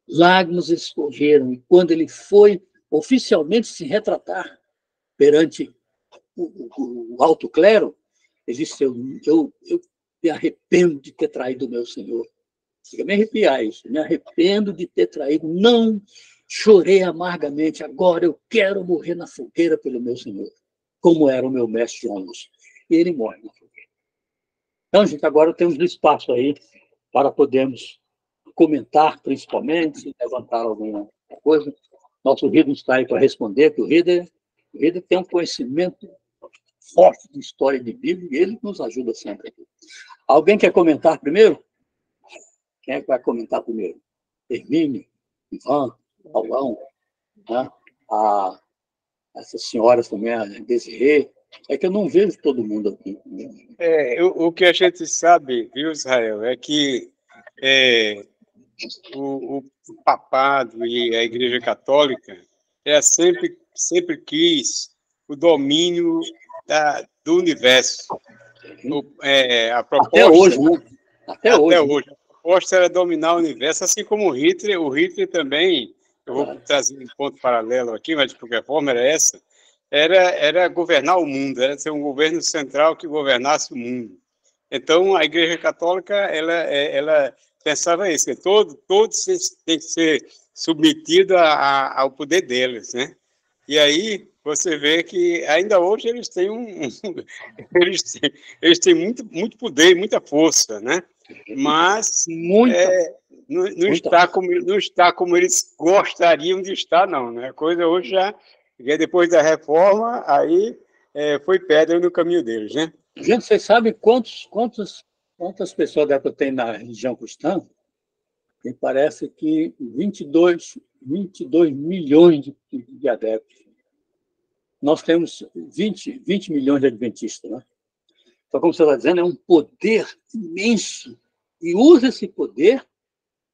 Lágrimas escorreram, e quando ele foi oficialmente se retratar perante o alto clero, ele disse, eu me arrependo de ter traído o meu Senhor. Chega a me arrepiar isso. Me arrependo de ter traído. Não chorei amargamente. Agora eu quero morrer na fogueira pelo meu Senhor, como era o meu mestre João Hus. E ele morre na fogueira. Então, gente, agora temos um espaço aí para podermos comentar, principalmente, levantar alguma coisa. Nosso Reader está aí para responder, que o Reader tem um conhecimento forte de história de Bíblia e ele nos ajuda sempre. Alguém quer comentar primeiro? Quem é que vai comentar primeiro? Hermínio, Ivan, Paulão, né? Essas senhoras também, a Desirê. É que eu não vejo todo mundo aqui. O que a gente sabe, viu, Israel, é que o papado e a Igreja Católica sempre quis o domínio do universo. A proposta, até hoje, né? Até hoje. A proposta era dominar o universo, assim como o Hitler também, eu vou trazer um ponto paralelo aqui, mas de qualquer forma era essa, era governar o mundo, era ser um governo central que governasse o mundo. Então, a Igreja Católica, ela pensava isso, que todos têm que ser submetidos ao poder deles, né? E aí, você vê que ainda hoje eles têm eles têm muito poder, muita força, né? Mas não está como eles gostariam de estar, não, né? A coisa hoje já, depois da reforma, aí foi pedra no caminho deles, né? Gente, vocês sabem quantas pessoas deve ter na religião cristã? Me parece que 22 milhões de adeptos. Nós temos 20 milhões de adventistas, né? Então, como você está dizendo, é um poder imenso. E usa esse poder,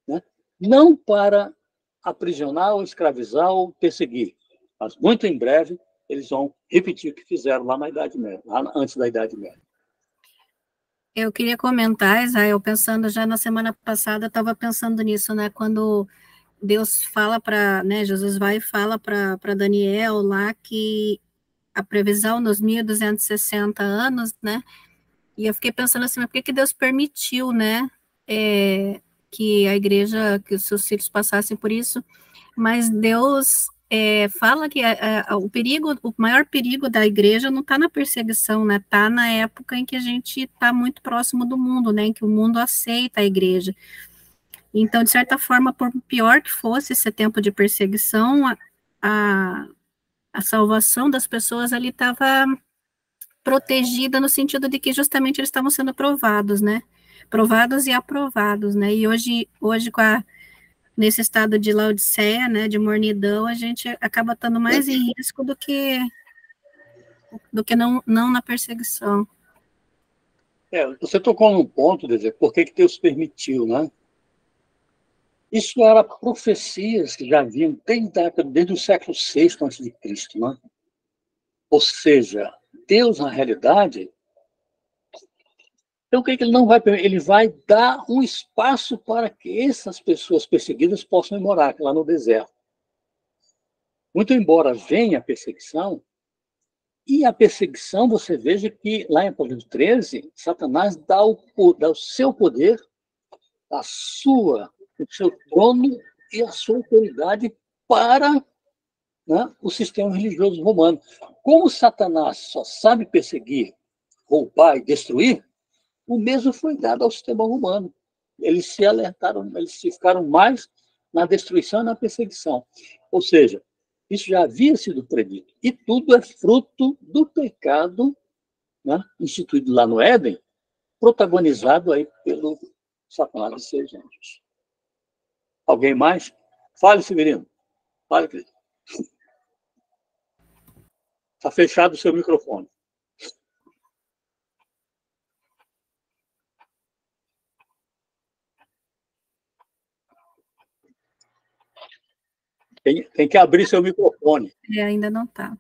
né, não para aprisionar ou escravizar ou perseguir, mas muito em breve eles vão repetir o que fizeram lá na Idade Média, lá antes da Idade Média. Eu queria comentar, Israel, pensando já na semana passada, eu estava pensando nisso, né? Quando Deus fala para, né, Jesus vai e fala para Daniel lá que a previsão nos 1260 anos, né? E eu fiquei pensando assim, mas por que Deus permitiu, né? Que a igreja, que os seus filhos passassem por isso? Mas Deus fala que o maior perigo da igreja não está na perseguição, né? Está na época em que a gente está muito próximo do mundo, né? Em que o mundo aceita a igreja. Então, de certa forma, por pior que fosse esse tempo de perseguição, a salvação das pessoas ali estava protegida no sentido de que justamente eles estavam sendo provados, né? provados e aprovados, né? E hoje nesse estado de Laodiceia, né, de mornidão, a gente acaba estando mais em risco do que não na perseguição. Você tocou num ponto, dizer, por que Deus permitiu, né? Isso era profecias que já vinham desde o século VI a.C., né? Ou seja, Deus, na realidade, então o que ele não vai permitir? Ele vai dar um espaço para que essas pessoas perseguidas possam ir morar lá no deserto. Muito embora venha a perseguição, e a perseguição, você veja que lá em Apocalipse 13, Satanás dá o seu poder, o seu trono e a sua autoridade para, né, o sistema religioso romano. Como Satanás só sabe perseguir, roubar e destruir, o mesmo foi dado ao sistema romano. Eles se alertaram, eles ficaram mais na destruição e na perseguição. Ou seja, isso já havia sido predito. E tudo é fruto do pecado, né, instituído lá no Éden, protagonizado aí pelo Satanás e seus anjos. Alguém mais? Fale, Severino. Fale, querido. Está fechado o seu microfone. Tem que abrir seu microfone. Ainda não está.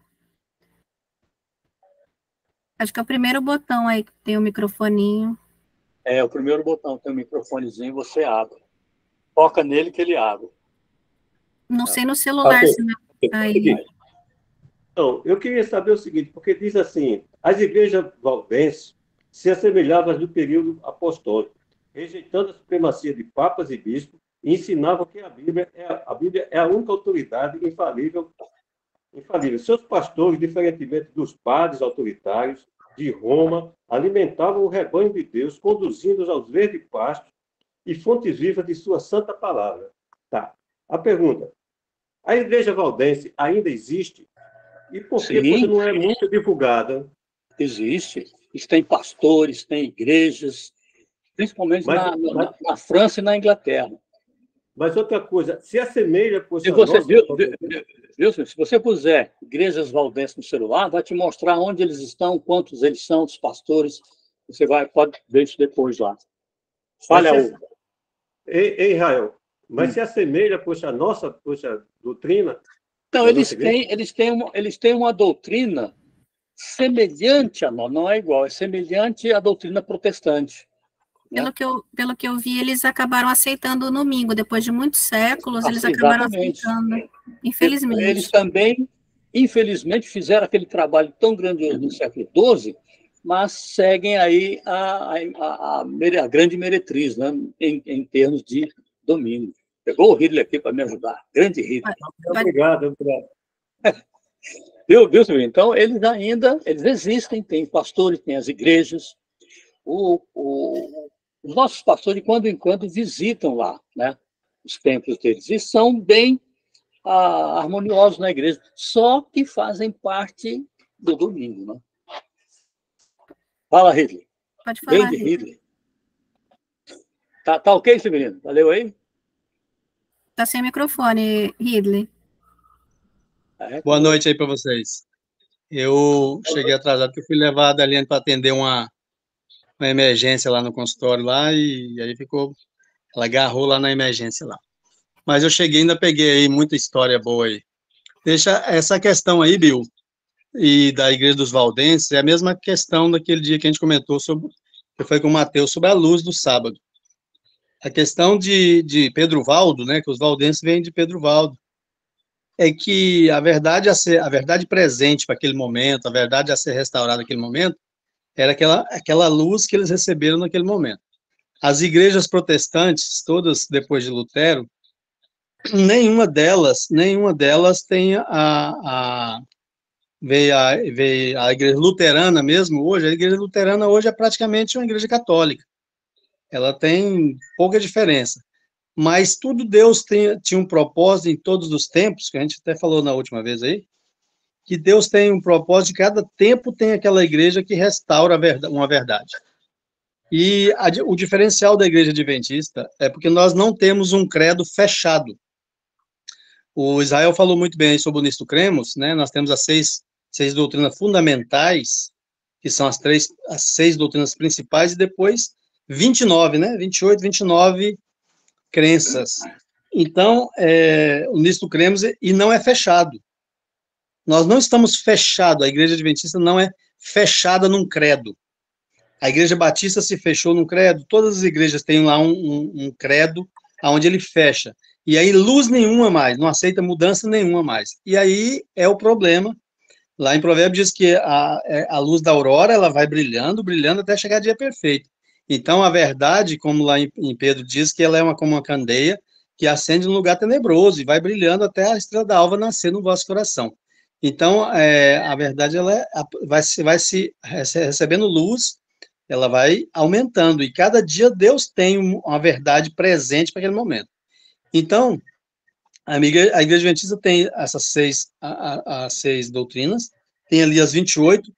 Acho que é o primeiro botão aí que tem o microfoninho. O primeiro botão tem o microfonezinho, você abre. Toca nele que ele abre. Não sei no celular, se não... Aí. Então, eu queria saber o seguinte, porque diz assim, as igrejas valdenses se assemelhavam do período apostólico, rejeitando a supremacia de papas e bispos, e ensinavam que a Bíblia é a única autoridade infalível. Seus pastores, diferentemente dos padres autoritários de Roma, alimentavam o rebanho de Deus, conduzindo-os aos verdes pastos e fontes vivas de sua santa palavra. Tá. A pergunta, a igreja valdense ainda existe? E por que não é muito divulgada? Existe. Tem pastores, tem igrejas, principalmente na França e na Inglaterra. Mas outra coisa, se assemelha... Se você puser igrejas valdenses no celular, vai te mostrar onde eles estão, quantos eles são, os pastores. Você pode ver isso depois lá. Fale a outra. Ei, Israel, mas se assemelha, a nossa doutrina? Não, eles têm uma doutrina semelhante a nós, não é igual, é semelhante à doutrina protestante. Pelo que eu vi, eles acabaram aceitando o domingo. Depois de muitos séculos, eles acabaram aceitando. Infelizmente. Eles também, infelizmente, fizeram aquele trabalho tão grandioso no século XII, mas seguem aí a grande meretriz, né, em termos de domingo. Pegou o Ridley aqui para me ajudar. Grande Ridley. Obrigado. Viu, Silvio? Então, eles existem, tem pastores, tem as igrejas. Os nossos pastores, de quando em quando, visitam lá, né, os templos deles, e são bem harmoniosos na igreja, só que fazem parte do domingo. Né? Fala, Ridley. Pode falar, Ridley. Tá ok, Severino? Valeu aí? Tá sem microfone, Ridley. Boa noite aí para vocês. Eu cheguei atrasado porque eu fui levar a Daliane para atender uma emergência lá no consultório lá, e aí ela agarrou lá na emergência lá. Mas eu cheguei, ainda peguei aí muita história boa aí. Deixa essa questão aí, Bill, e da Igreja dos Valdenses, é a mesma questão daquele dia que a gente comentou que foi com o Mateus, sobre a luz do sábado. A questão de Pedro Valdo, né, que os valdenses vêm de Pedro Valdo, é que a verdade presente para aquele momento, a verdade a ser restaurada naquele momento, era aquela luz que eles receberam naquele momento. As igrejas protestantes, todas depois de Lutero, nenhuma delas tem veio a igreja luterana mesmo hoje. A igreja luterana hoje é praticamente uma igreja católica. Ela tem pouca diferença. Mas tudo Deus tinha um propósito em todos os tempos, que a gente até falou na última vez aí, que Deus tem um propósito, de cada tempo tem aquela igreja que restaura uma verdade. E o diferencial da Igreja Adventista é porque nós não temos um credo fechado. O Israel falou muito bem aí sobre o Nisto Cremos, né? Nós temos as seis doutrinas fundamentais, que são as seis doutrinas principais, e depois 29, né? 28, 29 crenças. Então, o Nisto Cremos, e não é fechado. Nós não estamos fechados, a Igreja Adventista não é fechada num credo. A Igreja Batista se fechou num credo, todas as igrejas têm lá um credo, onde ele fecha. E aí, luz nenhuma mais, não aceita mudança nenhuma mais. E aí é o problema. Lá em Provérbios diz que a luz da aurora, ela vai brilhando, brilhando até chegar dia perfeito. Então, a verdade, como lá em Pedro diz, que ela é como uma candeia que acende num lugar tenebroso e vai brilhando até a estrela da alva nascer no vosso coração. Então, a verdade, ela vai se recebendo luz, ela vai aumentando, e cada dia Deus tem uma verdade presente para aquele momento. Então, a Igreja Adventista tem essas as seis doutrinas, tem ali as 28,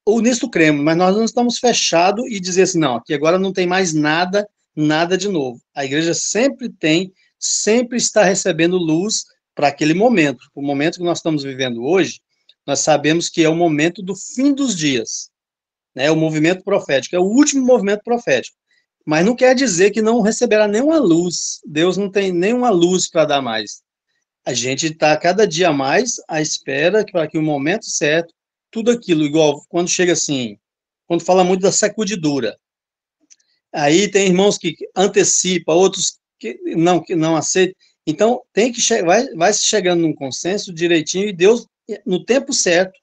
ou nisto cremos, mas nós não estamos fechados e dizer assim, não, aqui agora não tem mais nada de novo. A igreja sempre está recebendo luz para aquele momento. O momento que nós estamos vivendo hoje, nós sabemos que é o momento do fim dos dias, né? O movimento profético, é o último movimento profético. Mas não quer dizer que não receberá nenhuma luz. Deus não tem nenhuma luz para dar mais. A gente está cada dia mais à espera para que o momento certo, tudo aquilo, igual quando chega assim, quando fala muito da sacudidura, aí tem irmãos que antecipam, outros que não aceitam. Então, tem que vai se chegando num consenso direitinho, e Deus, no tempo certo,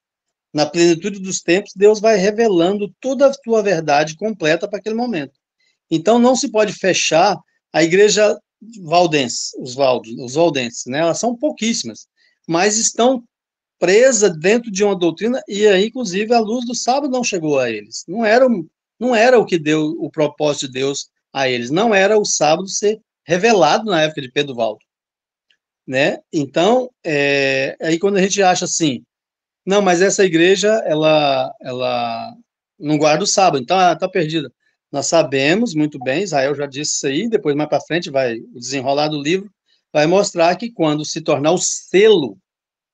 na plenitude dos tempos, Deus vai revelando toda a tua verdade completa para aquele momento. Então, não se pode fechar a igreja valdense, os valdenses, né? Elas são pouquíssimas, mas estão presas dentro de uma doutrina, e aí, inclusive, a luz do sábado não chegou a eles. Não era o que deu o propósito de Deus a eles, não era o sábado ser revelado na época de Pedro Valdo, né? Então, aí quando a gente acha assim, não, mas essa igreja, ela não guarda o sábado, então ela está perdida. Nós sabemos muito bem, Israel já disse isso aí, depois mais para frente vai o desenrolar do livro, vai mostrar que quando se tornar o selo,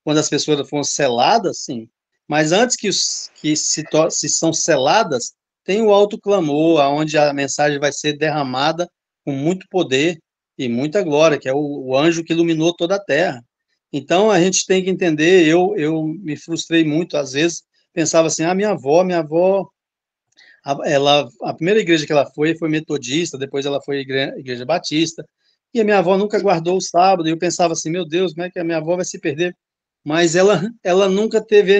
quando as pessoas foram seladas, sim, mas antes que se são seladas, tem o alto clamor, onde a mensagem vai ser derramada com muito poder e muita glória, que é o anjo que iluminou toda a terra. Então, a gente tem que entender, eu me frustrei muito, às vezes, pensava assim, minha avó, a primeira igreja que ela foi metodista, depois ela foi igreja batista, e a minha avó nunca guardou o sábado, e eu pensava assim, meu Deus, como é que a minha avó vai se perder? Mas ela nunca teve,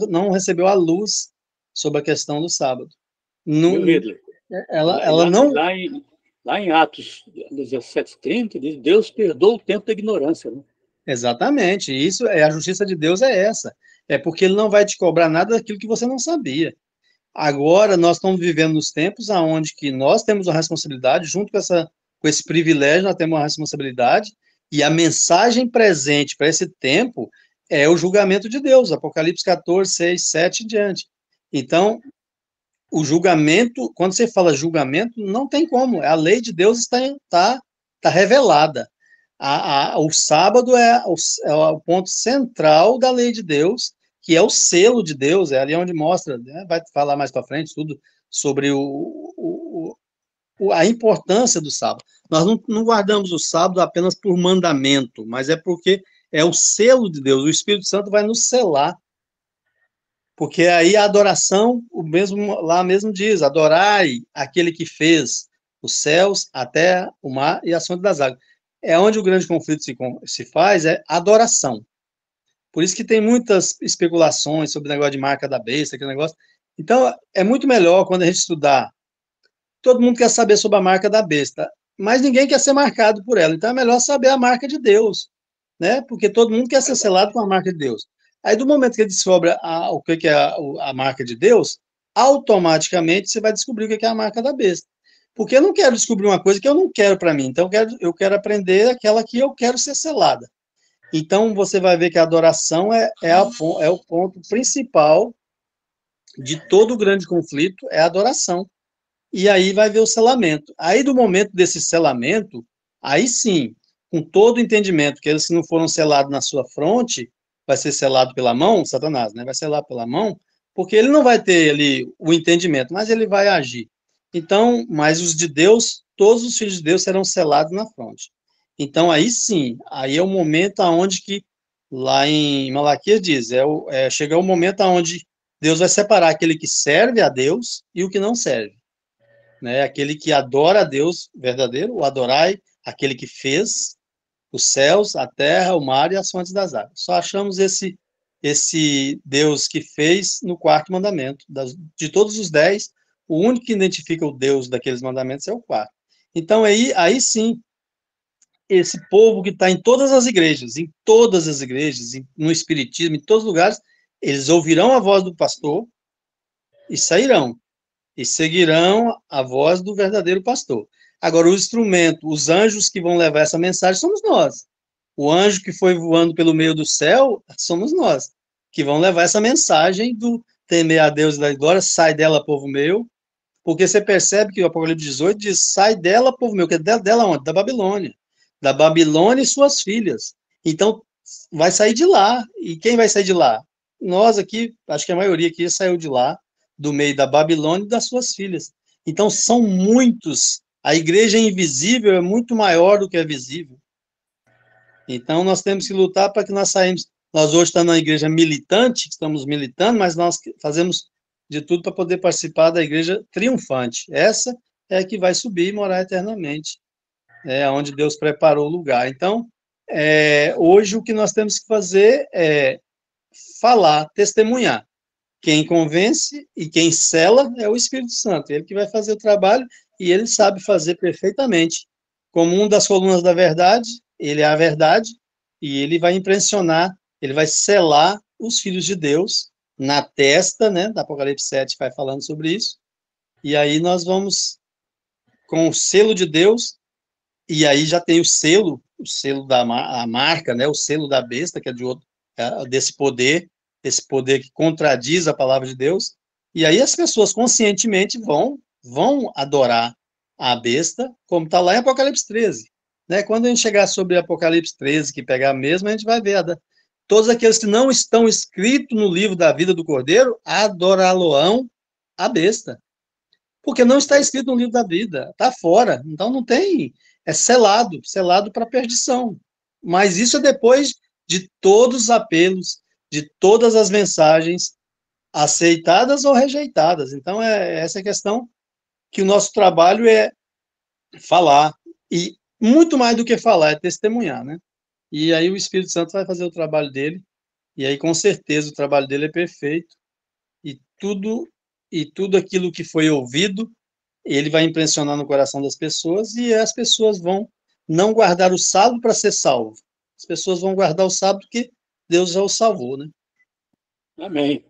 não recebeu a luz sobre a questão do sábado. Não, ela não... Lá em Atos 17:30, diz, Deus perdoa o tempo da ignorância, né? Exatamente, isso a justiça de Deus é essa, é porque ele não vai te cobrar nada daquilo que você não sabia. Agora, nós estamos vivendo nos tempos onde que nós temos uma responsabilidade, junto com esse privilégio, nós temos uma responsabilidade, e a mensagem presente para esse tempo é o julgamento de Deus, Apocalipse 14, 6, 7 e diante. Então, o julgamento, quando você fala julgamento, não tem como, a lei de Deus está revelada. O sábado é o ponto central da lei de Deus, que é o selo de Deus, é ali onde mostra, né, vai falar mais para frente tudo sobre a importância do sábado. Nós não guardamos o sábado apenas por mandamento, mas é porque é o selo de Deus, o Espírito Santo vai nos selar, porque aí a adoração, lá mesmo diz, adorai aquele que fez os céus, a terra, o mar e as fontes das águas. É onde o grande conflito se faz, é adoração. Por isso que tem muitas especulações sobre o negócio de marca da besta, aquele negócio. Então, é muito melhor quando a gente estudar. Todo mundo quer saber sobre a marca da besta, mas ninguém quer ser marcado por ela. Então, é melhor saber a marca de Deus, né? Porque todo mundo quer ser selado com a marca de Deus. Aí, do momento que ele descobre o que é a marca de Deus, automaticamente você vai descobrir o que é a marca da besta. Porque eu não quero descobrir uma coisa que eu não quero para mim. Então, eu quero aprender aquela que eu quero ser selada. Então, você vai ver que a adoração é o ponto principal de todo o grande conflito, é a adoração. e aí vai ver o selamento. Aí, do momento desse selamento, aí sim, com todo o entendimento que eles que não foram selados na sua fronte, vai ser selado pela mão, Satanás, né? Vai selar pela mão, porque ele não vai ter ali o entendimento, mas ele vai agir. Então, mas os de Deus, todos os filhos de Deus serão selados na fronte. Então, aí sim, aí é o momento aonde que, lá em Malaquias diz, chega o momento aonde Deus vai separar aquele que serve a Deus e o que não serve. Né? Aquele que adora a Deus verdadeiro, o adorai, aquele que fez os céus, a terra, o mar e as fontes das águas. Só achamos esse Deus que fez no quarto mandamento. De todos os 10, o único que identifica o Deus daqueles mandamentos é o quarto. Então, aí sim, esse povo que está em todas as igrejas, no Espiritismo, em todos os lugares, eles ouvirão a voz do pastor e sairão, e seguirão a voz do verdadeiro pastor. Agora, o instrumento, os anjos que vão levar essa mensagem somos nós. O anjo que foi voando pelo meio do céu, somos nós, que vão levar essa mensagem do temer a Deus e da glória, sai dela, povo meu, porque você percebe que o Apocalipse 18 diz, sai dela, povo meu, que é dela onde? Da Babilônia. Da Babilônia e suas filhas. Então, vai sair de lá. E quem vai sair de lá? Nós aqui, acho que a maioria aqui saiu de lá, do meio da Babilônia e das suas filhas. Então, são muitos. A igreja invisível é muito maior do que a visível. Então, nós temos que lutar para que nós saímos. Nós hoje estamos na igreja militante, estamos militando, mas nós fazemos de tudo para poder participar da igreja triunfante. Essa é a que vai subir e morar eternamente, onde Deus preparou o lugar. Então, hoje o que nós temos que fazer é falar, testemunhar. Quem convence e quem sela é o Espírito Santo. Ele que vai fazer o trabalho e ele sabe fazer perfeitamente. Como uma das colunas da verdade, ele é a verdade e ele vai impressionar, ele vai selar os filhos de Deus na testa, né? Da Apocalipse 7 vai falando sobre isso. E aí nós vamos, com o selo de Deus, e aí já tem o selo da a marca, né? O selo da besta, que é desse poder, esse poder que contradiz a palavra de Deus, e aí as pessoas conscientemente vão adorar a besta, como está lá em Apocalipse 13. Né? Quando a gente chegar sobre Apocalipse 13, que pegar mesmo, a gente vai ver, todos aqueles que não estão escritos no livro da vida do Cordeiro, adorá-lo-ão a besta. Porque não está escrito no livro da vida, está fora, então não tem, é selado para perdição. Mas isso é depois de todos os apelos, de todas as mensagens aceitadas ou rejeitadas. Então, essa é a questão que o nosso trabalho é falar, e muito mais do que falar, é testemunhar, né? E aí o Espírito Santo vai fazer o trabalho dele, e aí com certeza o trabalho dele é perfeito, e tudo aquilo que foi ouvido, ele vai impressionar no coração das pessoas, e as pessoas vão não guardar o sábado para ser salvo. As pessoas vão guardar o sábado porque Deus já o salvou, né? Amém.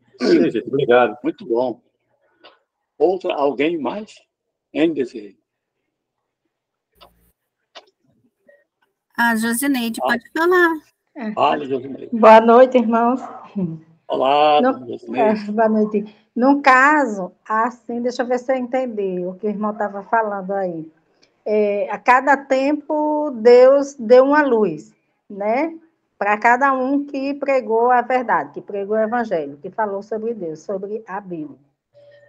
Obrigado. Muito bom. Alguém mais? Desirê? A Josineide pode falar. Fale, Josineide. Boa noite, irmãos. Olá, Josineide. Boa noite. No caso, assim, deixa eu ver se eu entendi o que o irmão estava falando aí. A cada tempo, Deus deu uma luz, né? Para cada um que pregou a verdade, que pregou o evangelho, que falou sobre Deus, sobre a Bíblia.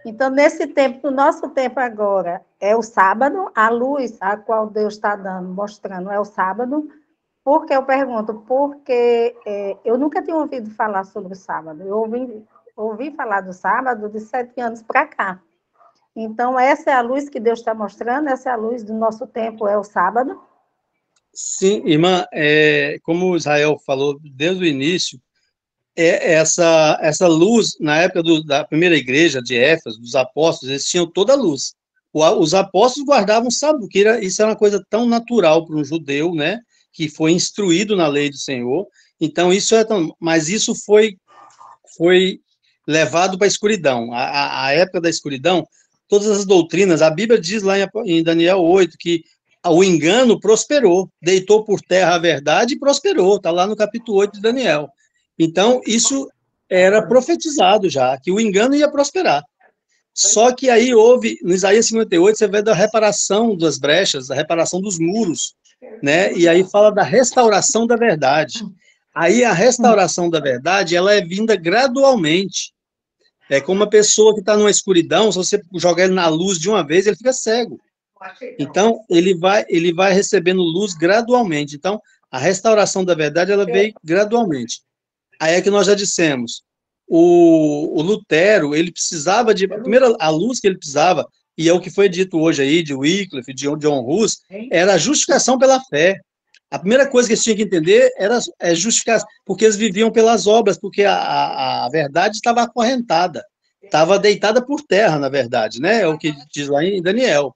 Então, nesse tempo, no nosso tempo agora, é o sábado, a luz a qual Deus está dando, mostrando, é o sábado. Por que eu pergunto? Porque eu nunca tinha ouvido falar sobre o sábado. Eu ouvi falar do sábado de 7 anos para cá. Então, essa é a luz que Deus está mostrando, essa é a luz do nosso tempo, é o sábado. Sim, irmã, como o Israel falou desde o início, essa luz, na época da primeira igreja de Éfeso, dos apóstolos, eles tinham toda a luz. Os apóstolos guardavam o sábado, porque isso era uma coisa tão natural para um judeu, né, que foi instruído na lei do Senhor. Então, mas isso foi levado para a escuridão. A época da escuridão, todas as doutrinas, a Bíblia diz lá em Daniel 8 que o engano prosperou, deitou por terra a verdade e prosperou, está lá no capítulo 8 de Daniel. Então, isso era profetizado já, que o engano ia prosperar. Só que aí houve, no Isaías 58, você vê da reparação das brechas, da reparação dos muros, né? E aí fala da restauração da verdade. Aí a restauração da verdade, ela é vinda gradualmente. É como uma pessoa que está numa escuridão, se você jogar ele na luz de uma vez, ele fica cego. Então, ele vai recebendo luz gradualmente. Então, a restauração da verdade, ela veio gradualmente. Aí é que nós já dissemos, o Lutero, ele precisava de... Primeiro, a luz que ele precisava, e é o que foi dito hoje aí, de Wycliffe, de John Hus, era a justificação pela fé. A primeira coisa que eles tinham que entender era justificar, porque eles viviam pelas obras, porque a verdade estava acorrentada, estava deitada por terra, na verdade, né? É o que diz lá em Daniel.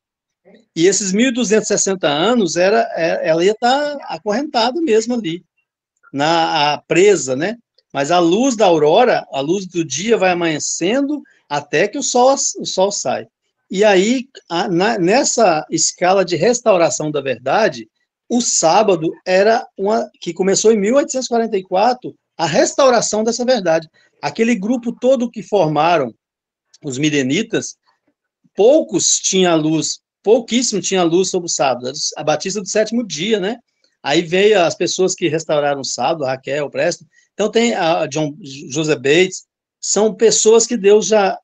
E esses 1.260 anos, ela ia estar acorrentada mesmo ali, presa, né? Mas a luz da aurora, a luz do dia vai amanhecendo até que o sol sai. E aí, nessa escala de restauração da verdade, o sábado era que começou em 1844, a restauração dessa verdade. Aquele grupo todo que formaram os milenitas, pouquíssimo tinha luz sobre o sábado, a Batista do Sétimo Dia, né? Aí veio as pessoas que restauraram o sábado, a Raquel, o Preston. Então tem a Joseph Bates, são pessoas que Deus já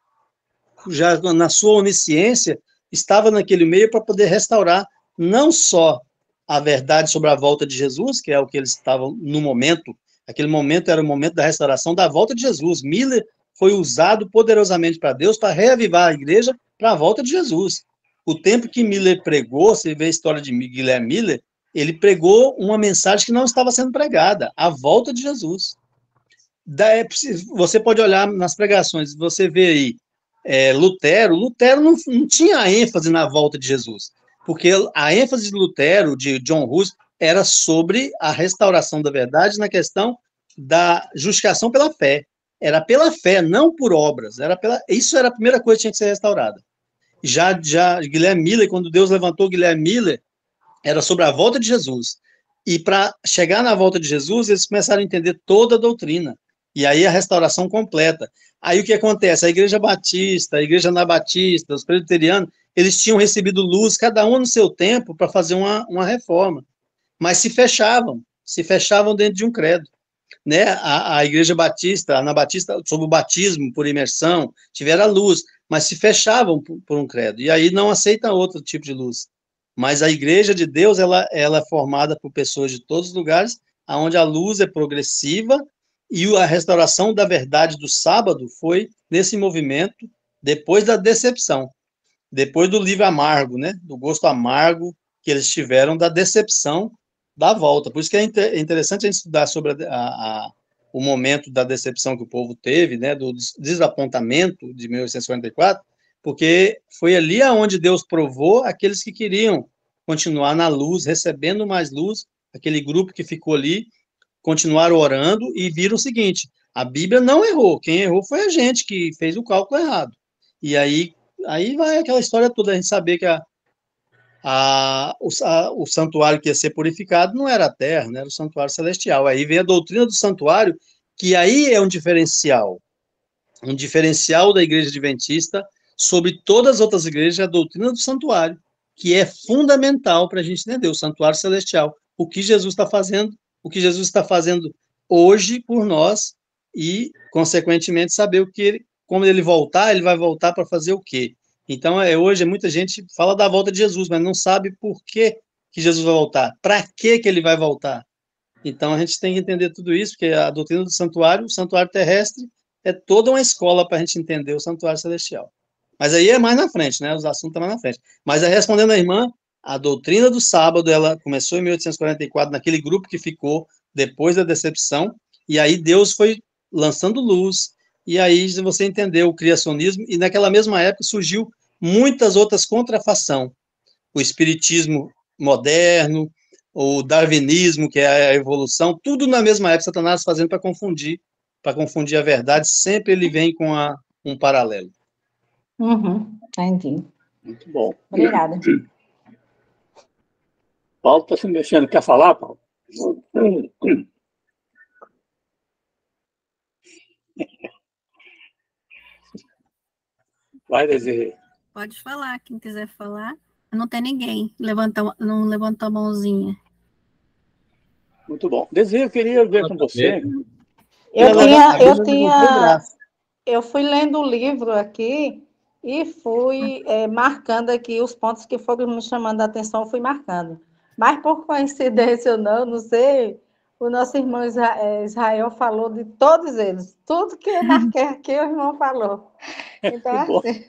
na sua onisciência estava naquele meio para poder restaurar não só a verdade sobre a volta de Jesus, que é o que eles estavam no momento, aquele momento era o momento da restauração da volta de Jesus. Miller foi usado poderosamente para Deus para reavivar a igreja para a volta de Jesus. O tempo que Miller pregou, você vê a história de Guilherme Miller, ele pregou uma mensagem que não estava sendo pregada, a volta de Jesus. Você pode olhar nas pregações, você vê aí, Lutero não tinha ênfase na volta de Jesus, porque a ênfase de Lutero, de John Hus, era sobre a restauração da verdade na questão da justificação pela fé. Era pela fé, não por obras. Isso era a primeira coisa que tinha que ser restaurada. Já Guilherme Miller, quando Deus levantou Guilherme Miller, era sobre a volta de Jesus. E para chegar na volta de Jesus, eles começaram a entender toda a doutrina. E aí a restauração completa. Aí o que acontece? A Igreja Batista, a Igreja Anabatista, os presbiterianos, eles tinham recebido luz, cada um no seu tempo, para fazer uma reforma. Mas se fechavam dentro de um credo. Né? A Igreja Batista, a Anabatista, sobre o batismo por imersão, tiveram a luz, mas se fechavam por um credo. E aí não aceitam outro tipo de luz. Mas a Igreja de Deus, ela é formada por pessoas de todos os lugares, onde a luz é progressiva, e a restauração da verdade do sábado foi nesse movimento, depois da decepção, depois do livro amargo, né? Do gosto amargo que eles tiveram da decepção da volta. Por isso que é interessante a gente estudar sobre o momento da decepção que o povo teve, né? Do desapontamento de 1844, porque foi ali aonde Deus provou aqueles que queriam continuar na luz, recebendo mais luz, aquele grupo que ficou ali, continuaram orando e viram o seguinte, a Bíblia não errou, quem errou foi a gente que fez o cálculo errado. E aí vai aquela história toda, a gente saber que o santuário que ia ser purificado não era a terra, né, era o santuário celestial. Aí vem a doutrina do santuário, que aí é um diferencial da Igreja Adventista sobre todas as outras igrejas, a doutrina do santuário, que é fundamental para a gente entender o santuário celestial, o que Jesus está fazendo hoje por nós e, consequentemente, saber como ele voltar, ele vai voltar para fazer o quê? Então, hoje, muita gente fala da volta de Jesus, mas não sabe por que Jesus vai voltar, para que ele vai voltar. Então, a gente tem que entender tudo isso, porque a doutrina do santuário, o santuário terrestre, é toda uma escola para a gente entender o santuário celestial. Mas aí é mais na frente, né? Os assuntos estão mais na frente. Mas aí, respondendo a irmã, a doutrina do sábado, ela começou em 1844, naquele grupo que ficou depois da decepção, e aí Deus foi lançando luz, e aí você entendeu o criacionismo, e naquela mesma época surgiu muitas outras contrafações. O espiritismo moderno, o darwinismo, que é a evolução, tudo na mesma época, Satanás fazendo para confundir a verdade, sempre ele vem com um paralelo. Entendi. Muito bom. Obrigada. Paulo está se mexendo. Quer falar, Paulo? Vai, Desirê. Pode falar, quem quiser falar. Não tem ninguém. Não levantou a mãozinha. Muito bom. Desirê, eu queria ver com você. Eu fui lendo o livro aqui e fui marcando aqui os pontos que foram me chamando a atenção, eu fui marcando. Mas por coincidência ou não sei, o nosso irmão Israel falou de todos eles. Tudo que eu marquei aqui, o irmão falou. Então, assim.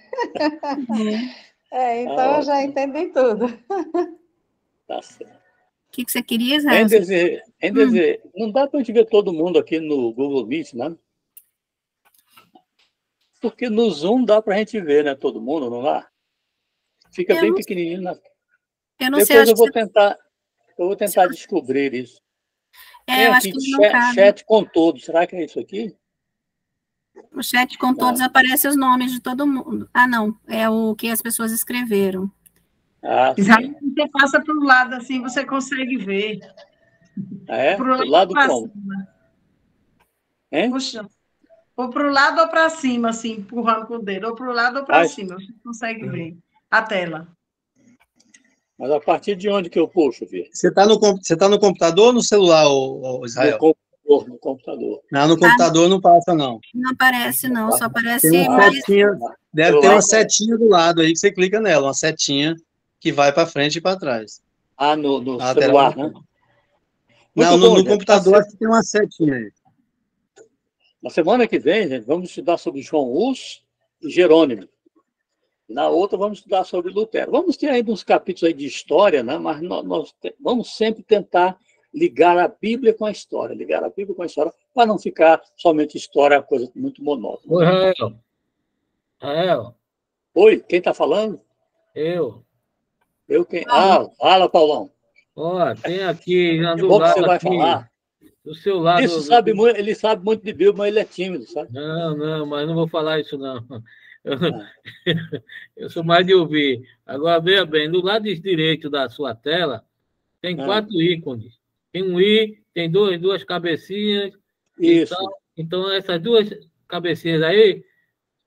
Então eu já entendi tudo. Tá certo. O que você queria, Israel? Não dá para a gente ver todo mundo aqui no Google Meet, né? Porque no Zoom dá para a gente ver, né? Todo mundo, não dá? Fica bem pequenininho. Eu não Depois sei, eu vou tentar descobrir isso. Eu acho que não cabe. Chat com todos. Será que é isso aqui? O chat com todos aparece os nomes de todo mundo. Ah, não. É o que as pessoas escreveram. Exatamente. Você passa para o lado assim, você consegue ver. Do lado como? Puxa. Ou para o lado ou para cima, assim, empurrando com o dedo. Ou para o lado ou para cima. Você consegue ver a tela. Mas a partir de onde que eu puxo, Via? Você tá no computador ou no celular, Israel? No computador. Não, no computador não passa, não. Não aparece, não. Só aparece... Deve ter uma setinha do lado aí que você clica nela. Uma setinha que vai para frente e para trás. No celular, né? Não, no computador acho que tem uma setinha aí. Na semana que vem, gente, vamos estudar sobre João Hus e Jerônimo. Na outra, vamos estudar sobre Lutero. Vamos ter ainda uns capítulos aí de história, né? Mas nós vamos sempre tentar ligar a Bíblia com a história, para não ficar somente história, coisa muito monótona. Oi, Rael. Oi, quem está falando? Eu quem? Fala, Paulão. Tem aqui do lado que você vai falar. Do seu lado. Ele sabe muito de Bíblia, mas ele é tímido, sabe? Não, mas não vou falar isso, não. Eu sou mais de ouvir. Agora, veja bem, do lado direito da sua tela, tem 4 ícones. Tem um I, tem duas cabecinhas. Isso. Então, essas 2 cabecinhas aí,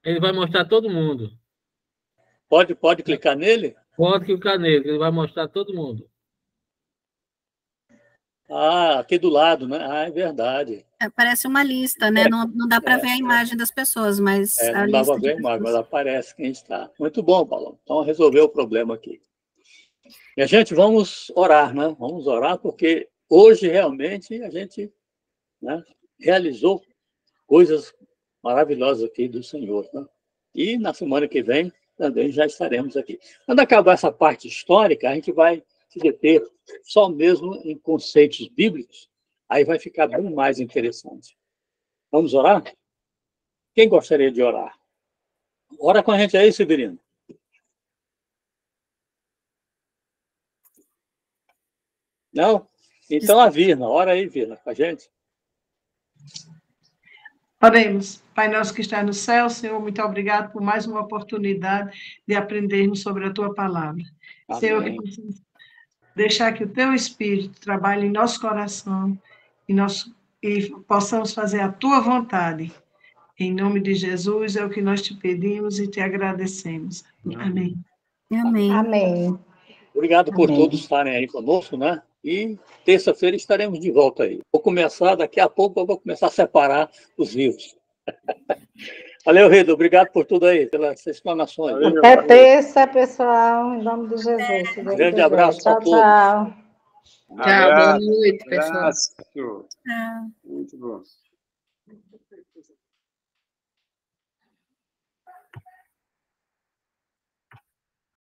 ele vai mostrar todo mundo. Pode clicar nele? Pode clicar nele, ele vai mostrar todo mundo. Aqui do lado, né? É verdade. Parece uma lista, né? Não dá para ver a imagem das pessoas, mas... não dá para ver a imagem, mas aparece quem está. Muito bom, Paulo. Então, resolveu o problema aqui. E a gente, vamos orar, né? Vamos orar, porque hoje, realmente, a gente, né, realizou coisas maravilhosas aqui do Senhor, né? E na semana que vem, também já estaremos aqui. Quando acabar essa parte histórica, a gente vai se deter só mesmo em conceitos bíblicos, aí vai ficar bem mais interessante. Vamos orar? Quem gostaria de orar? Ora com a gente aí, Severino. Não? Então a Virna, ora aí, Virna, com a gente. Oremos. Pai nosso que está no céu, Senhor, muito obrigado por mais uma oportunidade de aprendermos sobre a Tua palavra. Amém. Senhor, que possamos deixar que o Teu Espírito trabalhe em nosso coração e possamos fazer a Tua vontade. Em nome de Jesus é o que nós te pedimos e te agradecemos. Amém. Amém. Amém. Obrigado por todos estarem aí conosco, né? E terça-feira estaremos de volta aí. Daqui a pouco eu vou começar a separar os rios. Valeu, Rita. Obrigado por tudo aí, pelas explanações. Até terça, pessoal, em nome de Jesus. Grande abraço a todos. Tchau. Tchau, boa noite, pessoal. Tchau. Muito bom.